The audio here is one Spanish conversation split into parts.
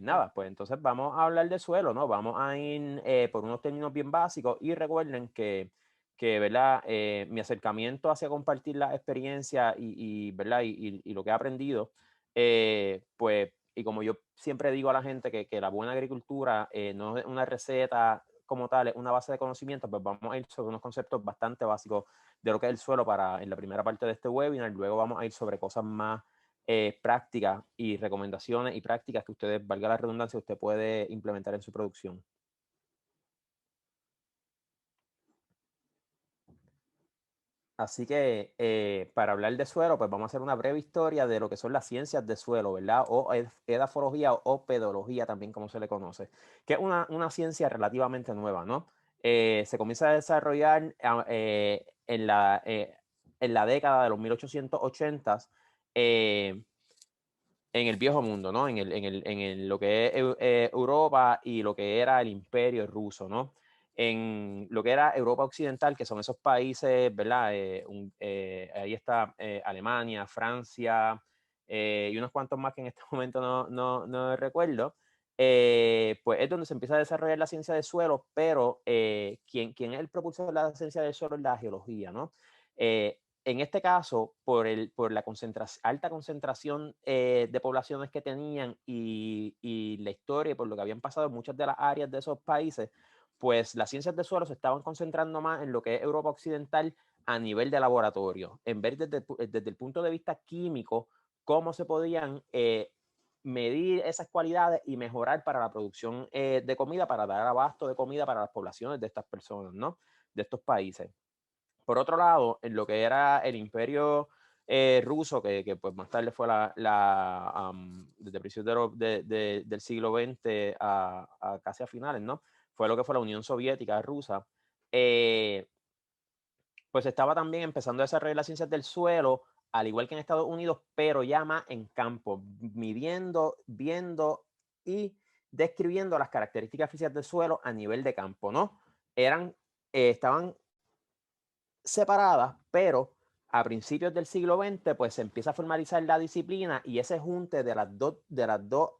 Nada, pues entonces vamos a hablar de suelo, ¿no? Vamos a ir por unos términos bien básicos y recuerden que ¿verdad? Mi acercamiento hacia compartir la experiencia ¿verdad? Y lo que he aprendido, pues, y como yo siempre digo a la gente que la buena agricultura no es una receta como tal, es una base de conocimiento, pues vamos a ir sobre unos conceptos bastante básicos de lo que es el suelo en la primera parte de este webinar. Luego vamos a ir sobre cosas más prácticas y recomendaciones y prácticas que ustedes, valga la redundancia, usted puede implementar en su producción. Así que para hablar de suelo, pues vamos a hacer una breve historia de lo que son las ciencias de suelo, ¿verdad? O edafología o pedología también, como se le conoce, que es una ciencia relativamente nueva, ¿no? Se comienza a desarrollar en la década de los 1880 en el viejo mundo, ¿no? Lo que es Europa y lo que era el imperio ruso, ¿no? En lo que era Europa Occidental, que son esos países, ¿verdad? Ahí está Alemania, Francia y unos cuantos más que en este momento no recuerdo. Pues es donde se empieza a desarrollar la ciencia del suelo, pero quien es el propulsor de la ciencia del suelo es la geología, ¿no? En este caso, por la alta concentración de poblaciones que tenían y la historia y por lo que habían pasado en muchas de las áreas de esos países, pues las ciencias de suelo se estaban concentrando más en lo que es Europa Occidental a nivel de laboratorio, en ver desde el punto de vista químico cómo se podían medir esas cualidades y mejorar para la producción de comida, para dar abasto de comida para las poblaciones de estas personas, ¿no? De estos países. Por otro lado, en lo que era el imperio ruso, que pues más tarde fue desde principios del siglo XX a casi a finales, ¿no? Fue lo que fue la Unión Soviética rusa. Pues estaba también empezando a desarrollar las ciencias del suelo, al igual que en Estados Unidos, pero ya más en campo, midiendo, viendo y describiendo las características físicas del suelo a nivel de campo, ¿no? Estaban separadas, pero a principios del siglo XX pues se empieza a formalizar la disciplina y ese junte de las dos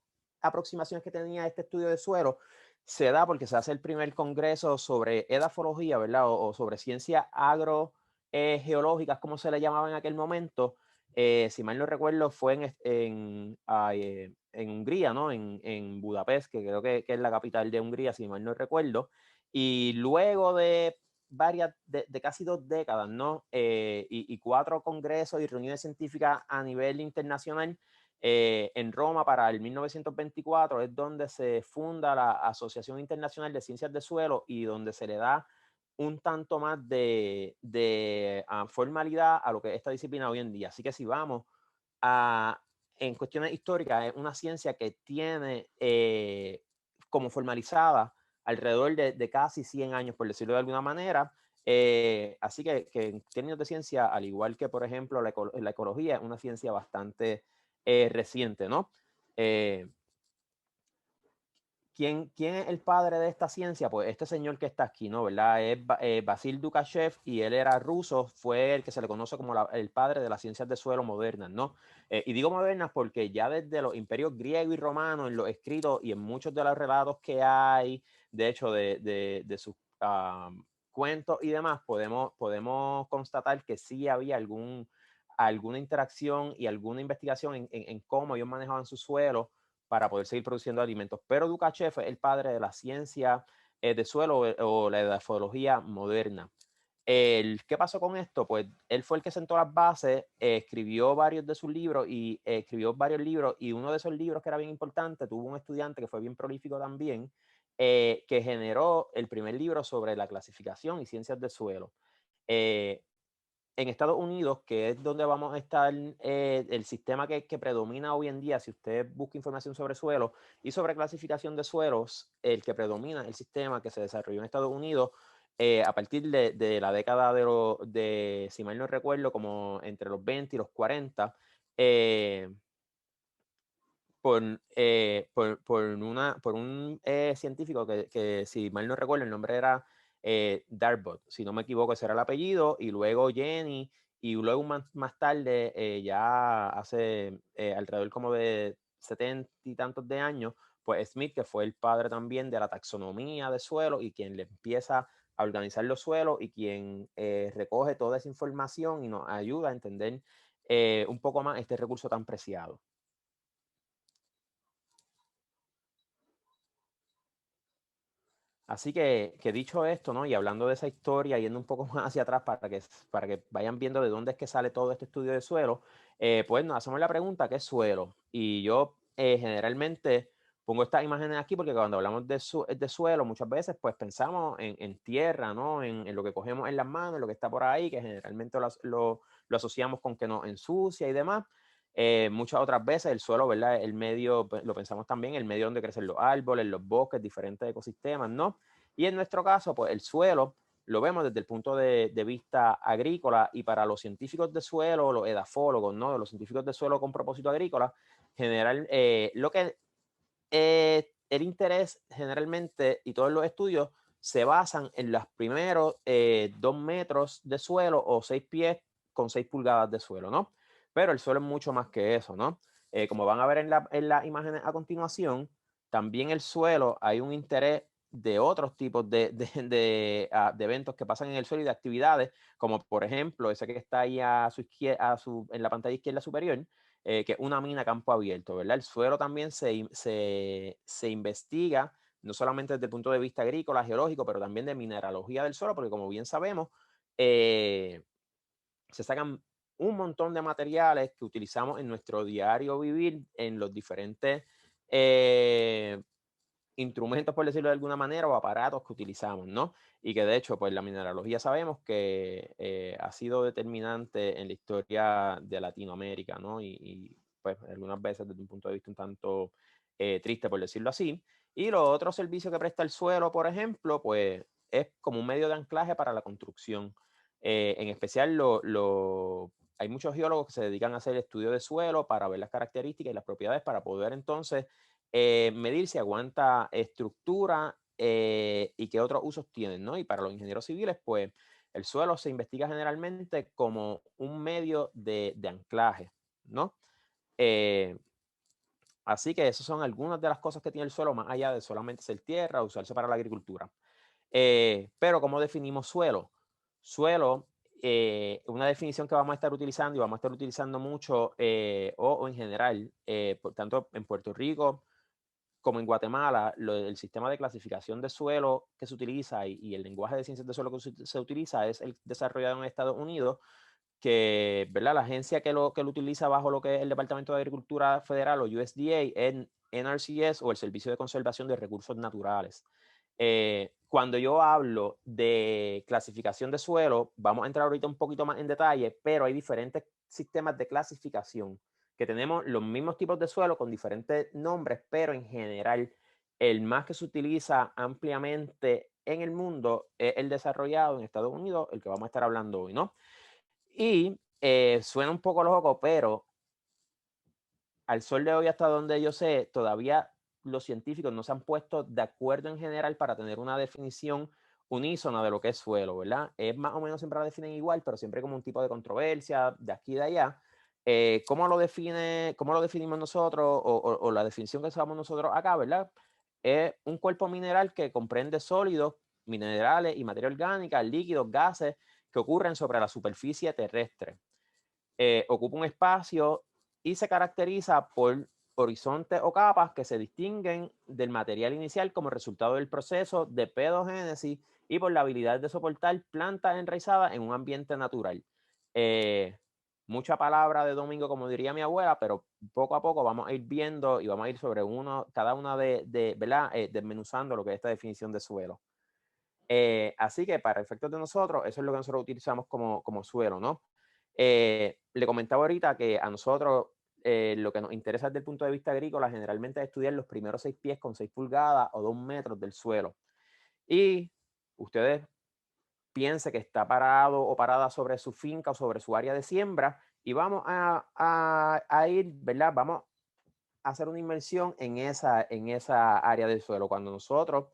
aproximaciones que tenía este estudio de suelo se da porque se hace el primer congreso sobre edafología, ¿verdad? O sobre ciencias agrogeológicas, como se le llamaba en aquel momento. Si mal no recuerdo, fue en Hungría, ¿no? En Budapest, que creo que es la capital de Hungría, si mal no recuerdo. Y luego de casi 2 décadas, ¿no? Y 4 congresos y reuniones científicas a nivel internacional en Roma para el 1924 es donde se funda la Asociación Internacional de Ciencias de Suelo y donde se le da un tanto más de formalidad a lo que es esta disciplina hoy en día. Así que si vamos a, en cuestiones históricas, es una ciencia que tiene como formalizada alrededor de casi 100 años, por decirlo de alguna manera. Así que en términos de ciencia, al igual que, por ejemplo, la ecología, es una ciencia bastante reciente, ¿no? Eh, ¿Quién es el padre de esta ciencia? Pues este señor que está aquí, ¿no? ¿Verdad? Es Basil Dukashev y él era ruso, fue el que se le conoce como el padre de las ciencias de suelo modernas, ¿no? Y digo modernas porque ya desde los imperios griego y romano, en los escritos y en muchos de los relatos que hay, de hecho, de sus cuentos y demás, podemos constatar que sí había alguna interacción y alguna investigación en cómo ellos manejaban su suelo para poder seguir produciendo alimentos. Pero Dukachev es el padre de la ciencia de suelo o la edafología moderna. ¿Qué pasó con esto? Pues él fue el que sentó las bases, escribió varios de sus libros y escribió varios libros y uno de esos libros que era bien importante, tuvo un estudiante que fue bien prolífico también, que generó el primer libro sobre la clasificación y ciencias del suelo. Eh, en Estados Unidos, que es donde vamos a estar, el sistema que predomina hoy en día, si usted busca información sobre suelos y sobre clasificación de suelos, el que predomina es el sistema que se desarrolló en Estados Unidos a partir de la década si mal no recuerdo, como entre los 20 y los 40, eh, por un científico que, si mal no recuerdo, el nombre era Dartmouth, si no me equivoco, ese era el apellido, y luego Jenny, y luego más tarde, ya hace alrededor como de 70 y tantos de años, pues Smith, que fue el padre también de la taxonomía de suelo y quien le empieza a organizar los suelos y quien recoge toda esa información y nos ayuda a entender un poco más este recurso tan preciado. Así que dicho esto, ¿no? Y hablando de esa historia, yendo un poco más hacia atrás para que vayan viendo de dónde es que sale todo este estudio de suelo, pues nos hacemos la pregunta, ¿qué es suelo? Y yo generalmente pongo estas imágenes aquí porque cuando hablamos de suelo, muchas veces pues pensamos en tierra, ¿no? En lo que cogemos en las manos, en lo que está por ahí, que generalmente lo asociamos con que nos ensucia y demás. Muchas otras veces el suelo, ¿verdad? El medio, lo pensamos también, el medio donde crecen los árboles, los bosques, diferentes ecosistemas, ¿no? Y en nuestro caso, pues el suelo lo vemos desde el punto de vista agrícola y para los científicos de suelo, los edafólogos, ¿no? Los científicos de suelo con propósito agrícola, general, lo que el interés generalmente y todos los estudios se basan en los primeros 2 metros de suelo o 6 pies con 6 pulgadas de suelo, ¿no? Pero el suelo es mucho más que eso, ¿no? Como van a ver en las imágenes a continuación, también el suelo hay un interés de otros tipos de eventos que pasan en el suelo y de actividades, como por ejemplo ese que está ahí a su izquierda, en la pantalla izquierda superior, que es una mina a campo abierto, ¿verdad? El suelo también se investiga, no solamente desde el punto de vista agrícola, geológico, pero también de mineralogía del suelo, porque como bien sabemos, se sacan un montón de materiales que utilizamos en nuestro diario vivir, en los diferentes instrumentos, por decirlo de alguna manera, o aparatos que utilizamos, ¿no? Y que de hecho, pues la mineralogía sabemos que ha sido determinante en la historia de Latinoamérica, ¿no? Pues algunas veces desde un punto de vista un tanto triste, por decirlo así. Y los otros servicios que presta el suelo, por ejemplo, pues es como un medio de anclaje para la construcción. En especial, hay muchos geólogos que se dedican a hacer estudios de suelo para ver las características y las propiedades para poder entonces medir si aguanta estructura y qué otros usos tienen, ¿no? Y para los ingenieros civiles, pues el suelo se investiga generalmente como un medio de anclaje, ¿no? Eh, Así que esas son algunas de las cosas que tiene el suelo, más allá de solamente ser tierra, usarse para la agricultura. Pero ¿cómo definimos suelo? Suelo, una definición que vamos a estar utilizando y vamos a estar utilizando mucho, o en general, tanto en Puerto Rico, como en Guatemala, el sistema de clasificación de suelo que se utiliza y el lenguaje de ciencias de suelo que se utiliza es el desarrollado en Estados Unidos, que, ¿verdad? La agencia que lo utiliza bajo lo que es el Departamento de Agricultura Federal o USDA en NRCS o el Servicio de Conservación de Recursos Naturales. Cuando yo hablo de clasificación de suelo, vamos a entrar ahorita un poquito más en detalle, pero hay diferentes sistemas de clasificación que tenemos los mismos tipos de suelo con diferentes nombres, pero en general el más que se utiliza ampliamente en el mundo es el desarrollado en Estados Unidos, el que vamos a estar hablando hoy, ¿no? Y suena un poco loco, pero al sol de hoy, hasta donde yo sé, todavía los científicos no se han puesto de acuerdo en general para tener una definición unísona de lo que es suelo, ¿verdad? Es más o menos siempre la definen igual, pero siempre como un tipo de controversia de aquí y de allá. ¿Cómo lo definimos nosotros o la definición que usamos nosotros acá, ¿verdad? Es un cuerpo mineral que comprende sólidos, minerales y materia orgánica, líquidos, gases que ocurren sobre la superficie terrestre. Ocupa un espacio y se caracteriza por horizontes o capas que se distinguen del material inicial como resultado del proceso de pedogénesis y por la habilidad de soportar plantas enraizadas en un ambiente natural. Mucha palabra de domingo, como diría mi abuela, pero poco a poco vamos a ir viendo y vamos a ir sobre cada una ¿verdad? Desmenuzando lo que es esta definición de suelo. Así que para efectos de nosotros, eso es lo que nosotros utilizamos como suelo, ¿no? Le comentaba ahorita que a nosotros lo que nos interesa desde el punto de vista agrícola generalmente es estudiar los primeros 6 pies con 6 pulgadas o 2 metros del suelo. Y ustedes piensen que está parado o parada sobre su finca o sobre su área de siembra y vamos a ir, ¿verdad? Vamos a hacer una inmersión en esa área del suelo. Cuando nosotros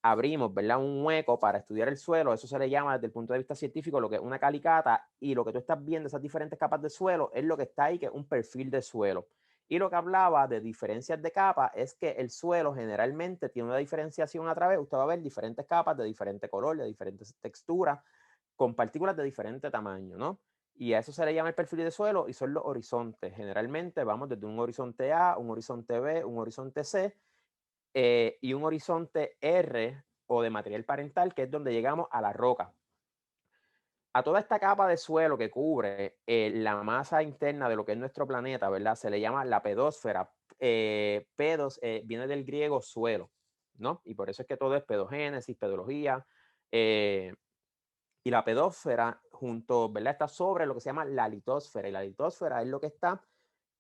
abrimos, ¿verdad? Un hueco para estudiar el suelo, eso se le llama desde el punto de vista científico lo que es una calicata, y lo que tú estás viendo, esas diferentes capas de suelo, es lo que está ahí, que es un perfil de suelo. Y lo que hablaba de diferencias de capa es que el suelo generalmente tiene una diferenciación a través, usted va a ver diferentes capas de diferente color, de diferentes texturas, con partículas de diferente tamaño, ¿no? Y a eso se le llama el perfil de suelo y son los horizontes. Generalmente vamos desde un horizonte A, un horizonte B, un horizonte C y un horizonte R o de material parental, que es donde llegamos a la roca. A toda esta capa de suelo que cubre la masa interna de lo que es nuestro planeta, ¿verdad? Se le llama la pedósfera. Pedos viene del griego suelo, ¿no? Y por eso es que todo es pedogénesis, pedología. Y la pedósfera junto, ¿verdad? Está sobre lo que se llama la litosfera. Y la litosfera es lo que está,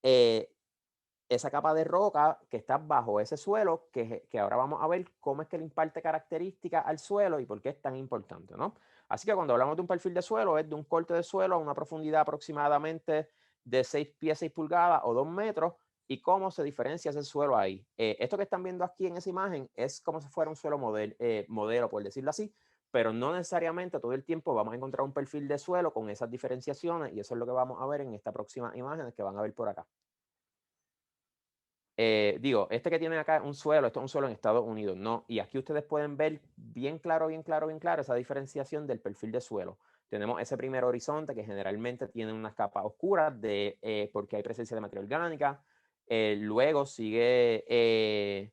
esa capa de roca que está bajo ese suelo, que ahora vamos a ver cómo es que le imparte características al suelo y por qué es tan importante, ¿no? Así que cuando hablamos de un perfil de suelo, es de un corte de suelo a una profundidad aproximadamente de 6 pies, 6 pulgadas o 2 metros, y cómo se diferencia ese suelo ahí. Esto que están viendo aquí en esa imagen es como si fuera un suelo modelo, por decirlo así, pero no necesariamente todo el tiempo vamos a encontrar un perfil de suelo con esas diferenciaciones, y eso es lo que vamos a ver en esta próxima imagen que van a ver por acá. Este que tienen acá es un suelo, esto es un suelo en Estados Unidos, ¿no? Y aquí ustedes pueden ver bien claro, bien claro, bien claro esa diferenciación del perfil de suelo. Tenemos ese primer horizonte que generalmente tiene unas capas oscuras porque hay presencia de materia orgánica. Luego sigue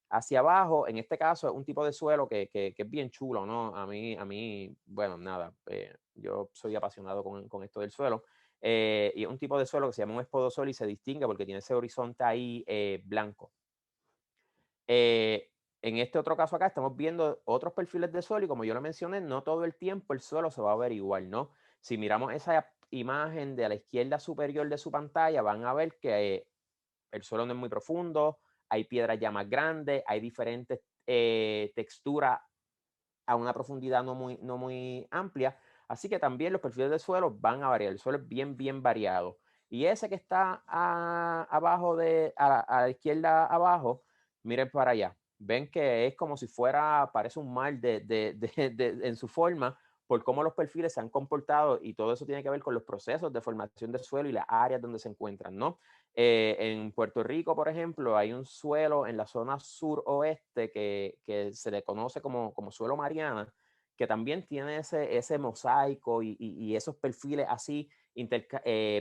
hacia abajo. En este caso es un tipo de suelo que es bien chulo, ¿no? Bueno, nada, yo soy apasionado con esto del suelo. Y es un tipo de suelo que se llama un espodosol y se distingue porque tiene ese horizonte ahí blanco. En este otro caso acá estamos viendo otros perfiles de suelo y como yo lo mencioné, no todo el tiempo el suelo se va a ver igual, ¿no? Si miramos esa imagen de la izquierda superior de su pantalla, van a ver que el suelo no es muy profundo, hay piedras ya más grandes, hay diferentes texturas a una profundidad no muy amplia. Así que también los perfiles de suelo van a variar. El suelo es bien, bien variado. Y ese que está abajo a la izquierda abajo, miren para allá. Ven que es como si fuera, parece un mar en su forma, por cómo los perfiles se han comportado, y todo eso tiene que ver con los procesos de formación del suelo y las áreas donde se encuentran, ¿no? En Puerto Rico, por ejemplo, hay un suelo en la zona suroeste que se le conoce como suelo Mariana, que también tiene ese mosaico y esos perfiles así,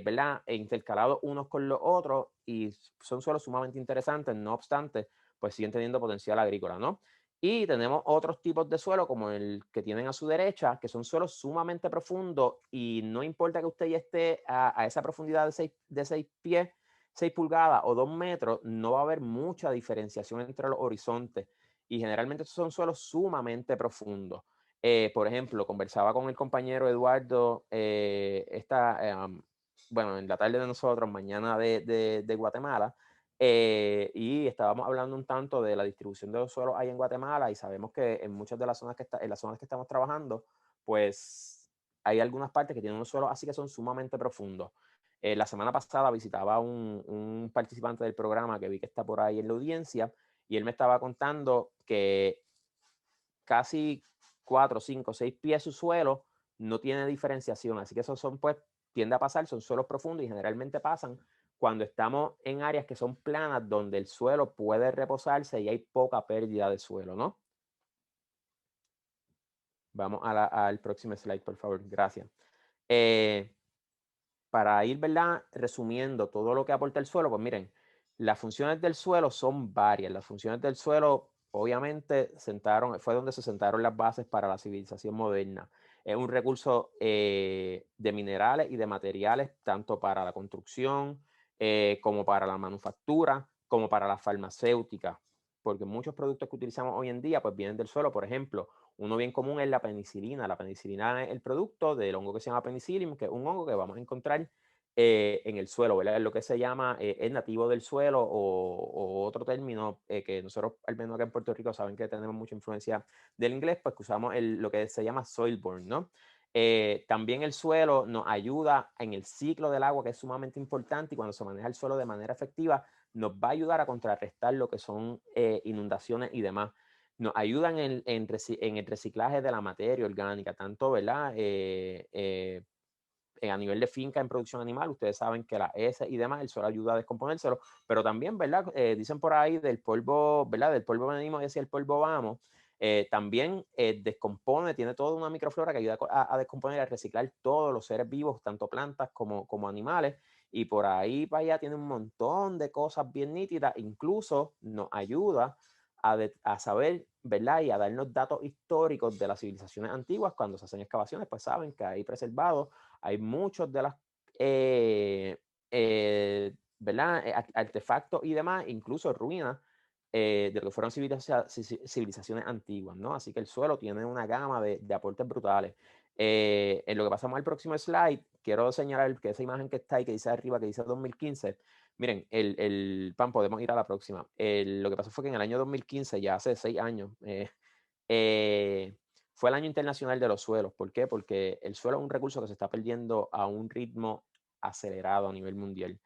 ¿verdad? Intercalados unos con los otros, y son suelos sumamente interesantes. No obstante, pues siguen teniendo potencial agrícola, ¿no? Y tenemos otros tipos de suelo, como el que tienen a su derecha, que son suelos sumamente profundos, y no importa que usted ya esté a esa profundidad de 6 pies, 6 pulgadas o 2 metros, no va a haber mucha diferenciación entre los horizontes, y generalmente son suelos sumamente profundos. Por ejemplo, conversaba con el compañero Eduardo bueno, en la tarde de nosotros, mañana de Guatemala, y estábamos hablando un tanto de la distribución de los suelos ahí en Guatemala, y sabemos que en muchas de las zonas en las zonas que estamos trabajando, pues hay algunas partes que tienen unos suelos así que son sumamente profundos. La semana pasada visitaba un participante del programa que vi que está por ahí en la audiencia, y él me estaba contando que casi 4, 5, 6 pies su suelo no tiene diferenciación. Así que esos son, pues, tiende a pasar, son suelos profundos, y generalmente pasan cuando estamos en áreas que son planas, donde el suelo puede reposarse y hay poca pérdida de suelo, ¿no? Vamos al próximo slide, por favor. Gracias. Eh, para ir, ¿verdad? Resumiendo todo lo que aporta el suelo, pues miren, las funciones del suelo son varias. Las funciones del suelo, obviamente, fue donde se sentaron las bases para la civilización moderna. Es un recurso de minerales y de materiales, tanto para la construcción, como para la manufactura, como para la farmacéutica, porque muchos productos que utilizamos hoy en día, pues vienen del suelo. Por ejemplo, uno bien común es la penicilina. La penicilina es el producto del hongo que se llama penicillium, que es un hongo que vamos a encontrar en el suelo, ¿verdad? Es lo que se llama, es nativo del suelo, o otro término que nosotros, al menos acá en Puerto Rico, saben que tenemos mucha influencia del inglés, pues que usamos lo que se llama soilborne, ¿no? También el suelo nos ayuda en el ciclo del agua, que es sumamente importante, y cuando se maneja el suelo de manera efectiva, nos va a ayudar a contrarrestar lo que son inundaciones y demás. Nos ayudan en el reciclaje de la materia orgánica, tanto, ¿verdad? a nivel de finca en producción animal, ustedes saben que la S y demás, el suelo ayuda a descomponérselo, pero también, ¿verdad? Dicen por ahí del polvo, ¿verdad? Del polvo venimos y hacia el polvo vamos. También descompone, tiene toda una microflora que ayuda a descomponer y a reciclar todos los seres vivos, tanto plantas como animales, y por ahí para allá tiene un montón de cosas bien nítidas, incluso nos ayuda a saber, ¿verdad? Y a darnos datos históricos de las civilizaciones antiguas. Cuando se hacen excavaciones, pues saben que ahí preservados hay muchos de las, ¿verdad? Artefactos y demás, incluso ruinas de lo que fueron civilizaciones antiguas, ¿no? Así que el suelo tiene una gama de aportes brutales. En lo que pasamos al próximo slide, quiero señalar que esa imagen que está ahí, que dice arriba, que dice 2015, miren, PAN, podemos ir a la próxima. Lo que pasó fue que en el año 2015, ya hace 6 años, fue el año internacional de los suelos. ¿Por qué? Porque el suelo es un recurso que se está perdiendo a un ritmo acelerado a nivel mundial.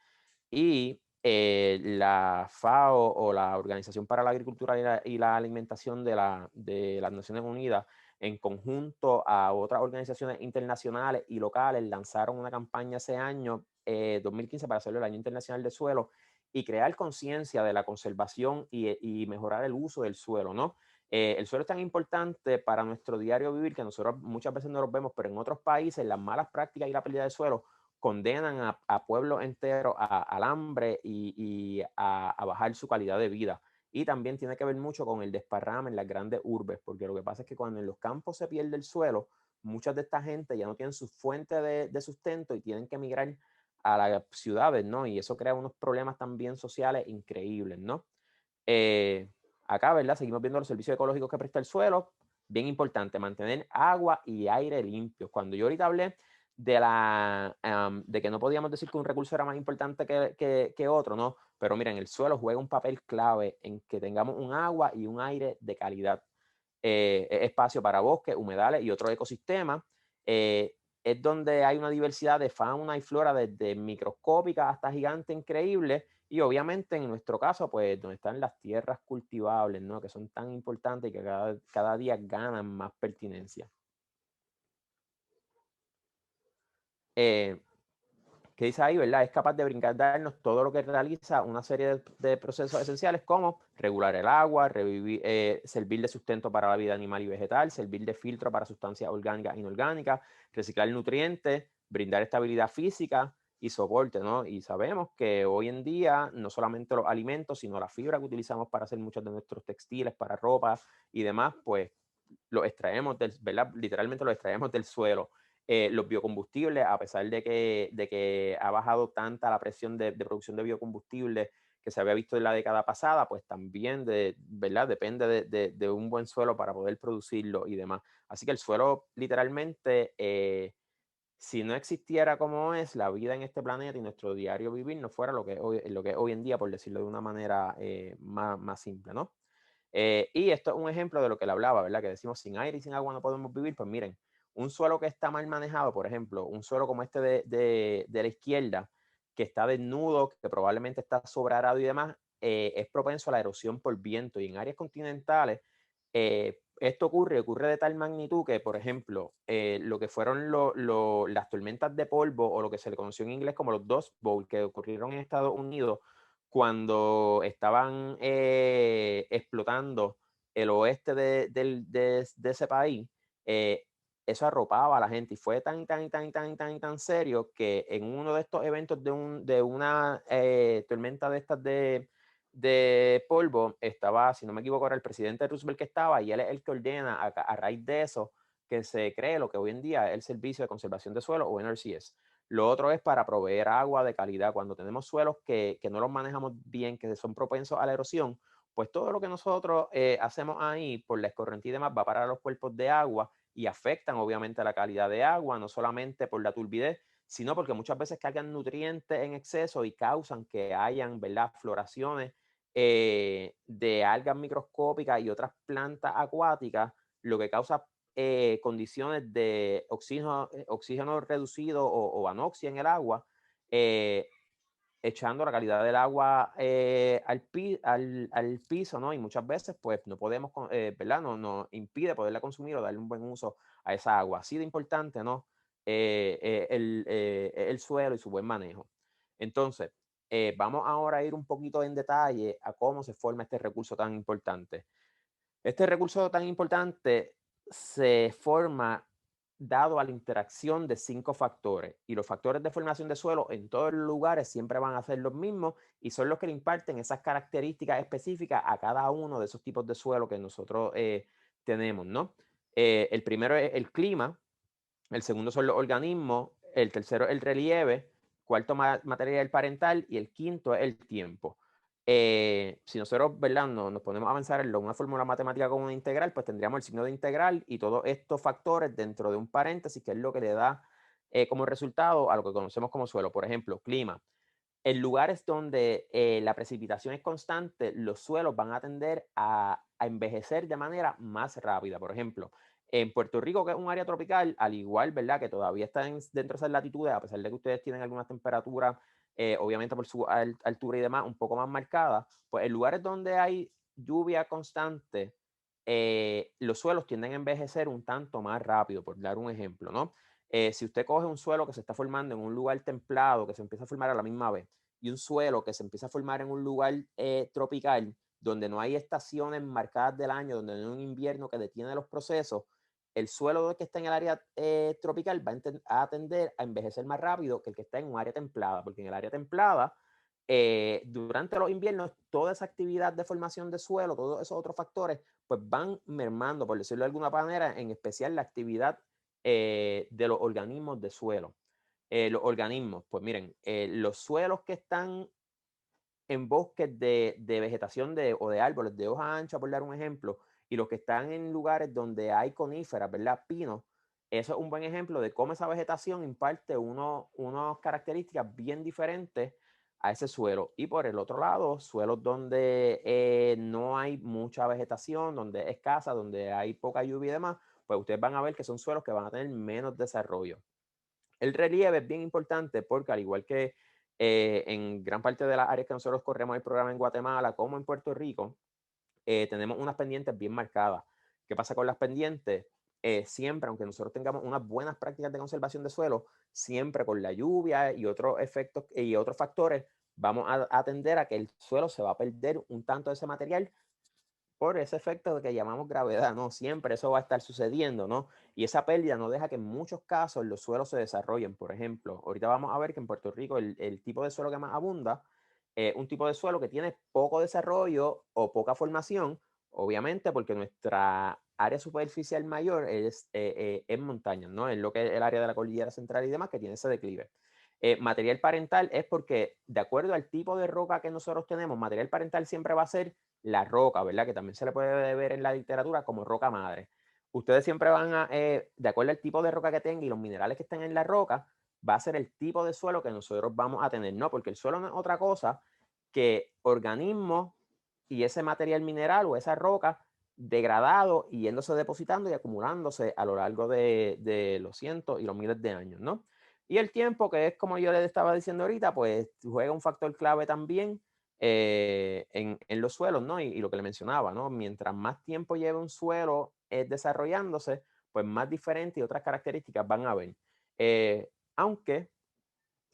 Y la FAO, o la Organización para la Agricultura y la Alimentación de las Naciones Unidas, en conjunto a otras organizaciones internacionales y locales, lanzaron una campaña ese año, 2015, para hacerlo el Año Internacional del Suelo y crear conciencia de la conservación y mejorar el uso del suelo, ¿no? El suelo es tan importante para nuestro diario vivir que nosotros muchas veces no lo vemos, pero en otros países las malas prácticas y la pérdida de suelo condenan a pueblos enteros al hambre y a bajar su calidad de vida. Y también tiene que ver mucho con el desparrame en las grandes urbes, porque lo que pasa es que cuando en los campos se pierde el suelo, muchas de esta gente ya no tienen su fuente de sustento y tienen que emigrar a las ciudades, ¿no? Y eso crea unos problemas también sociales increíbles, ¿no? Eh, Acá, ¿verdad? Seguimos viendo los servicios ecológicos que presta el suelo. Bien importante, mantener agua y aire limpios. Cuando yo ahorita hablé de que no podíamos decir que un recurso era más importante que otro, ¿no? Pero miren, el suelo juega un papel clave en que tengamos un agua y un aire de calidad. Espacio para bosques, humedales y otros ecosistemas. Es donde hay una diversidad de fauna y flora desde microscópica hasta gigante increíble, y obviamente en nuestro caso, pues donde están las tierras cultivables, ¿no? Que son tan importantes y que cada día ganan más pertinencia. Eh, que dice ahí, ¿verdad? Es capaz de brindarnos todo lo que realiza una serie de procesos esenciales como regular el agua, servir de sustento para la vida animal y vegetal, servir de filtro para sustancias orgánicas e inorgánicas, reciclar nutrientes, brindar estabilidad física y soporte, ¿no? Y sabemos que hoy en día no solamente los alimentos, sino la fibra que utilizamos para hacer muchos de nuestros textiles, para ropa y demás, pues lo extraemos ¿verdad? Literalmente lo extraemos del suelo. Los biocombustibles, a pesar de que ha bajado tanta la presión de producción de biocombustibles que se había visto en la década pasada, pues también ¿verdad? Depende de un buen suelo para poder producirlo y demás. Así que el suelo literalmente, si no existiera como es, la vida en este planeta y nuestro diario vivir no fuera lo que es hoy en día, por decirlo de una manera más simple, ¿no? Y esto es un ejemplo de lo que le hablaba, ¿verdad? Que decimos, sin aire y sin agua no podemos vivir. Pues miren, un suelo que está mal manejado, por ejemplo, un suelo como este de la izquierda, que está desnudo, que probablemente está sobrearado y demás, es propenso a la erosión por viento. Y en áreas continentales, esto ocurre de tal magnitud que, por ejemplo, lo que fueron las tormentas de polvo, o lo que se le conoció en inglés como los Dust Bowl, que ocurrieron en Estados Unidos, cuando estaban explotando el oeste de ese país, eso arropaba a la gente, y fue tan serio que en uno de estos eventos de una tormenta de estas de polvo, estaba, si no me equivoco, era el presidente Roosevelt que estaba, y él es el que ordena a raíz de eso que se cree lo que hoy en día es el Servicio de Conservación de Suelo, o NRCS. Lo otro es para proveer agua de calidad. Cuando tenemos suelos que no los manejamos bien, que son propensos a la erosión, pues todo lo que nosotros hacemos ahí por la escorrentía y demás va para los cuerpos de agua y afectan obviamente la calidad de agua, no solamente por la turbidez, sino porque muchas veces cargan nutrientes en exceso y causan que hayan, ¿verdad?, floraciones de algas microscópicas y otras plantas acuáticas, lo que causa condiciones de oxígeno reducido o anoxia en el agua, eh, echando la calidad del agua al piso, ¿no? Y muchas veces, pues, no podemos, ¿verdad? Nos impide poderla consumir o darle un buen uso a esa agua. Así de importante, ¿no? el suelo y su buen manejo. Entonces, vamos ahora a ir un poquito en detalle a cómo se forma este recurso tan importante. Este recurso tan importante se forma dado a la interacción de 5 factores, y los factores de formación de suelo en todos los lugares siempre van a ser los mismos y son los que le imparten esas características específicas a cada uno de esos tipos de suelo que nosotros tenemos, ¿no? El primero es el clima, el segundo son los organismos, el tercero es el relieve, cuarto material parental y el quinto es el tiempo. Si nosotros, ¿verdad?, nos ponemos a avanzar en una fórmula matemática como una integral, pues tendríamos el signo de integral y todos estos factores dentro de un paréntesis, que es lo que le da como resultado a lo que conocemos como suelo. Por ejemplo, clima. En lugares donde la precipitación es constante, los suelos van a tender a envejecer de manera más rápida. Por ejemplo, en Puerto Rico, que es un área tropical, al igual, ¿verdad?, que todavía está dentro de esas latitudes, a pesar de que ustedes tienen algunas temperaturas, obviamente por su altura y demás, un poco más marcadas, pues en lugares donde hay lluvia constante, los suelos tienden a envejecer un tanto más rápido, por dar un ejemplo, ¿no? Si usted coge un suelo que se está formando en un lugar templado, que se empieza a formar a la misma vez, y un suelo que se empieza a formar en un lugar tropical, donde no hay estaciones marcadas del año, donde no hay un invierno que detiene los procesos, el suelo que está en el área tropical va a tender a envejecer más rápido que el que está en un área templada, porque en el área templada, durante los inviernos, toda esa actividad de formación de suelo, todos esos otros factores, pues van mermando, por decirlo de alguna manera, en especial la actividad de los organismos de suelo. Los organismos, pues miren, los suelos que están en bosques de vegetación o de árboles de hoja ancha, por dar un ejemplo, y los que están en lugares donde hay coníferas, ¿verdad? Pinos, eso es un buen ejemplo de cómo esa vegetación imparte unas características bien diferentes a ese suelo. Y por el otro lado, suelos donde no hay mucha vegetación, donde es escasa, donde hay poca lluvia y demás, pues ustedes van a ver que son suelos que van a tener menos desarrollo. El relieve es bien importante porque al igual que en gran parte de las áreas que nosotros corremos el programa en Guatemala como en Puerto Rico, tenemos unas pendientes bien marcadas. ¿Qué pasa con las pendientes? Siempre, aunque nosotros tengamos unas buenas prácticas de conservación de suelo, siempre con la lluvia y otros efectos y otros factores, vamos a tender a que el suelo se va a perder un tanto de ese material por ese efecto de que llamamos gravedad, ¿no? Siempre eso va a estar sucediendo, ¿no? Y esa pérdida no deja que en muchos casos los suelos se desarrollen. Por ejemplo, ahorita vamos a ver que en Puerto Rico el tipo de suelo que más abunda es un tipo de suelo que tiene poco desarrollo o poca formación, obviamente porque nuestra área superficial mayor es montaña, ¿no? Es lo que es el área de la cordillera central y demás que tiene ese declive. Material parental es porque, de acuerdo al tipo de roca que nosotros tenemos, material parental siempre va a ser la roca, ¿verdad? Que también se le puede ver en la literatura como roca madre. Ustedes siempre van a, de acuerdo al tipo de roca que tenga y los minerales que estén en la roca, va a ser el tipo de suelo que nosotros vamos a tener, ¿no? Porque el suelo no es otra cosa que organismos y ese material mineral o esa roca degradado y yéndose depositando y acumulándose a lo largo de los cientos y los miles de años, ¿no? Y el tiempo, que es como yo les estaba diciendo ahorita, pues juega un factor clave también en los suelos, ¿no? Y lo que le mencionaba, ¿no? Mientras más tiempo lleve un suelo desarrollándose, pues más diferentes y otras características van a haber. Aunque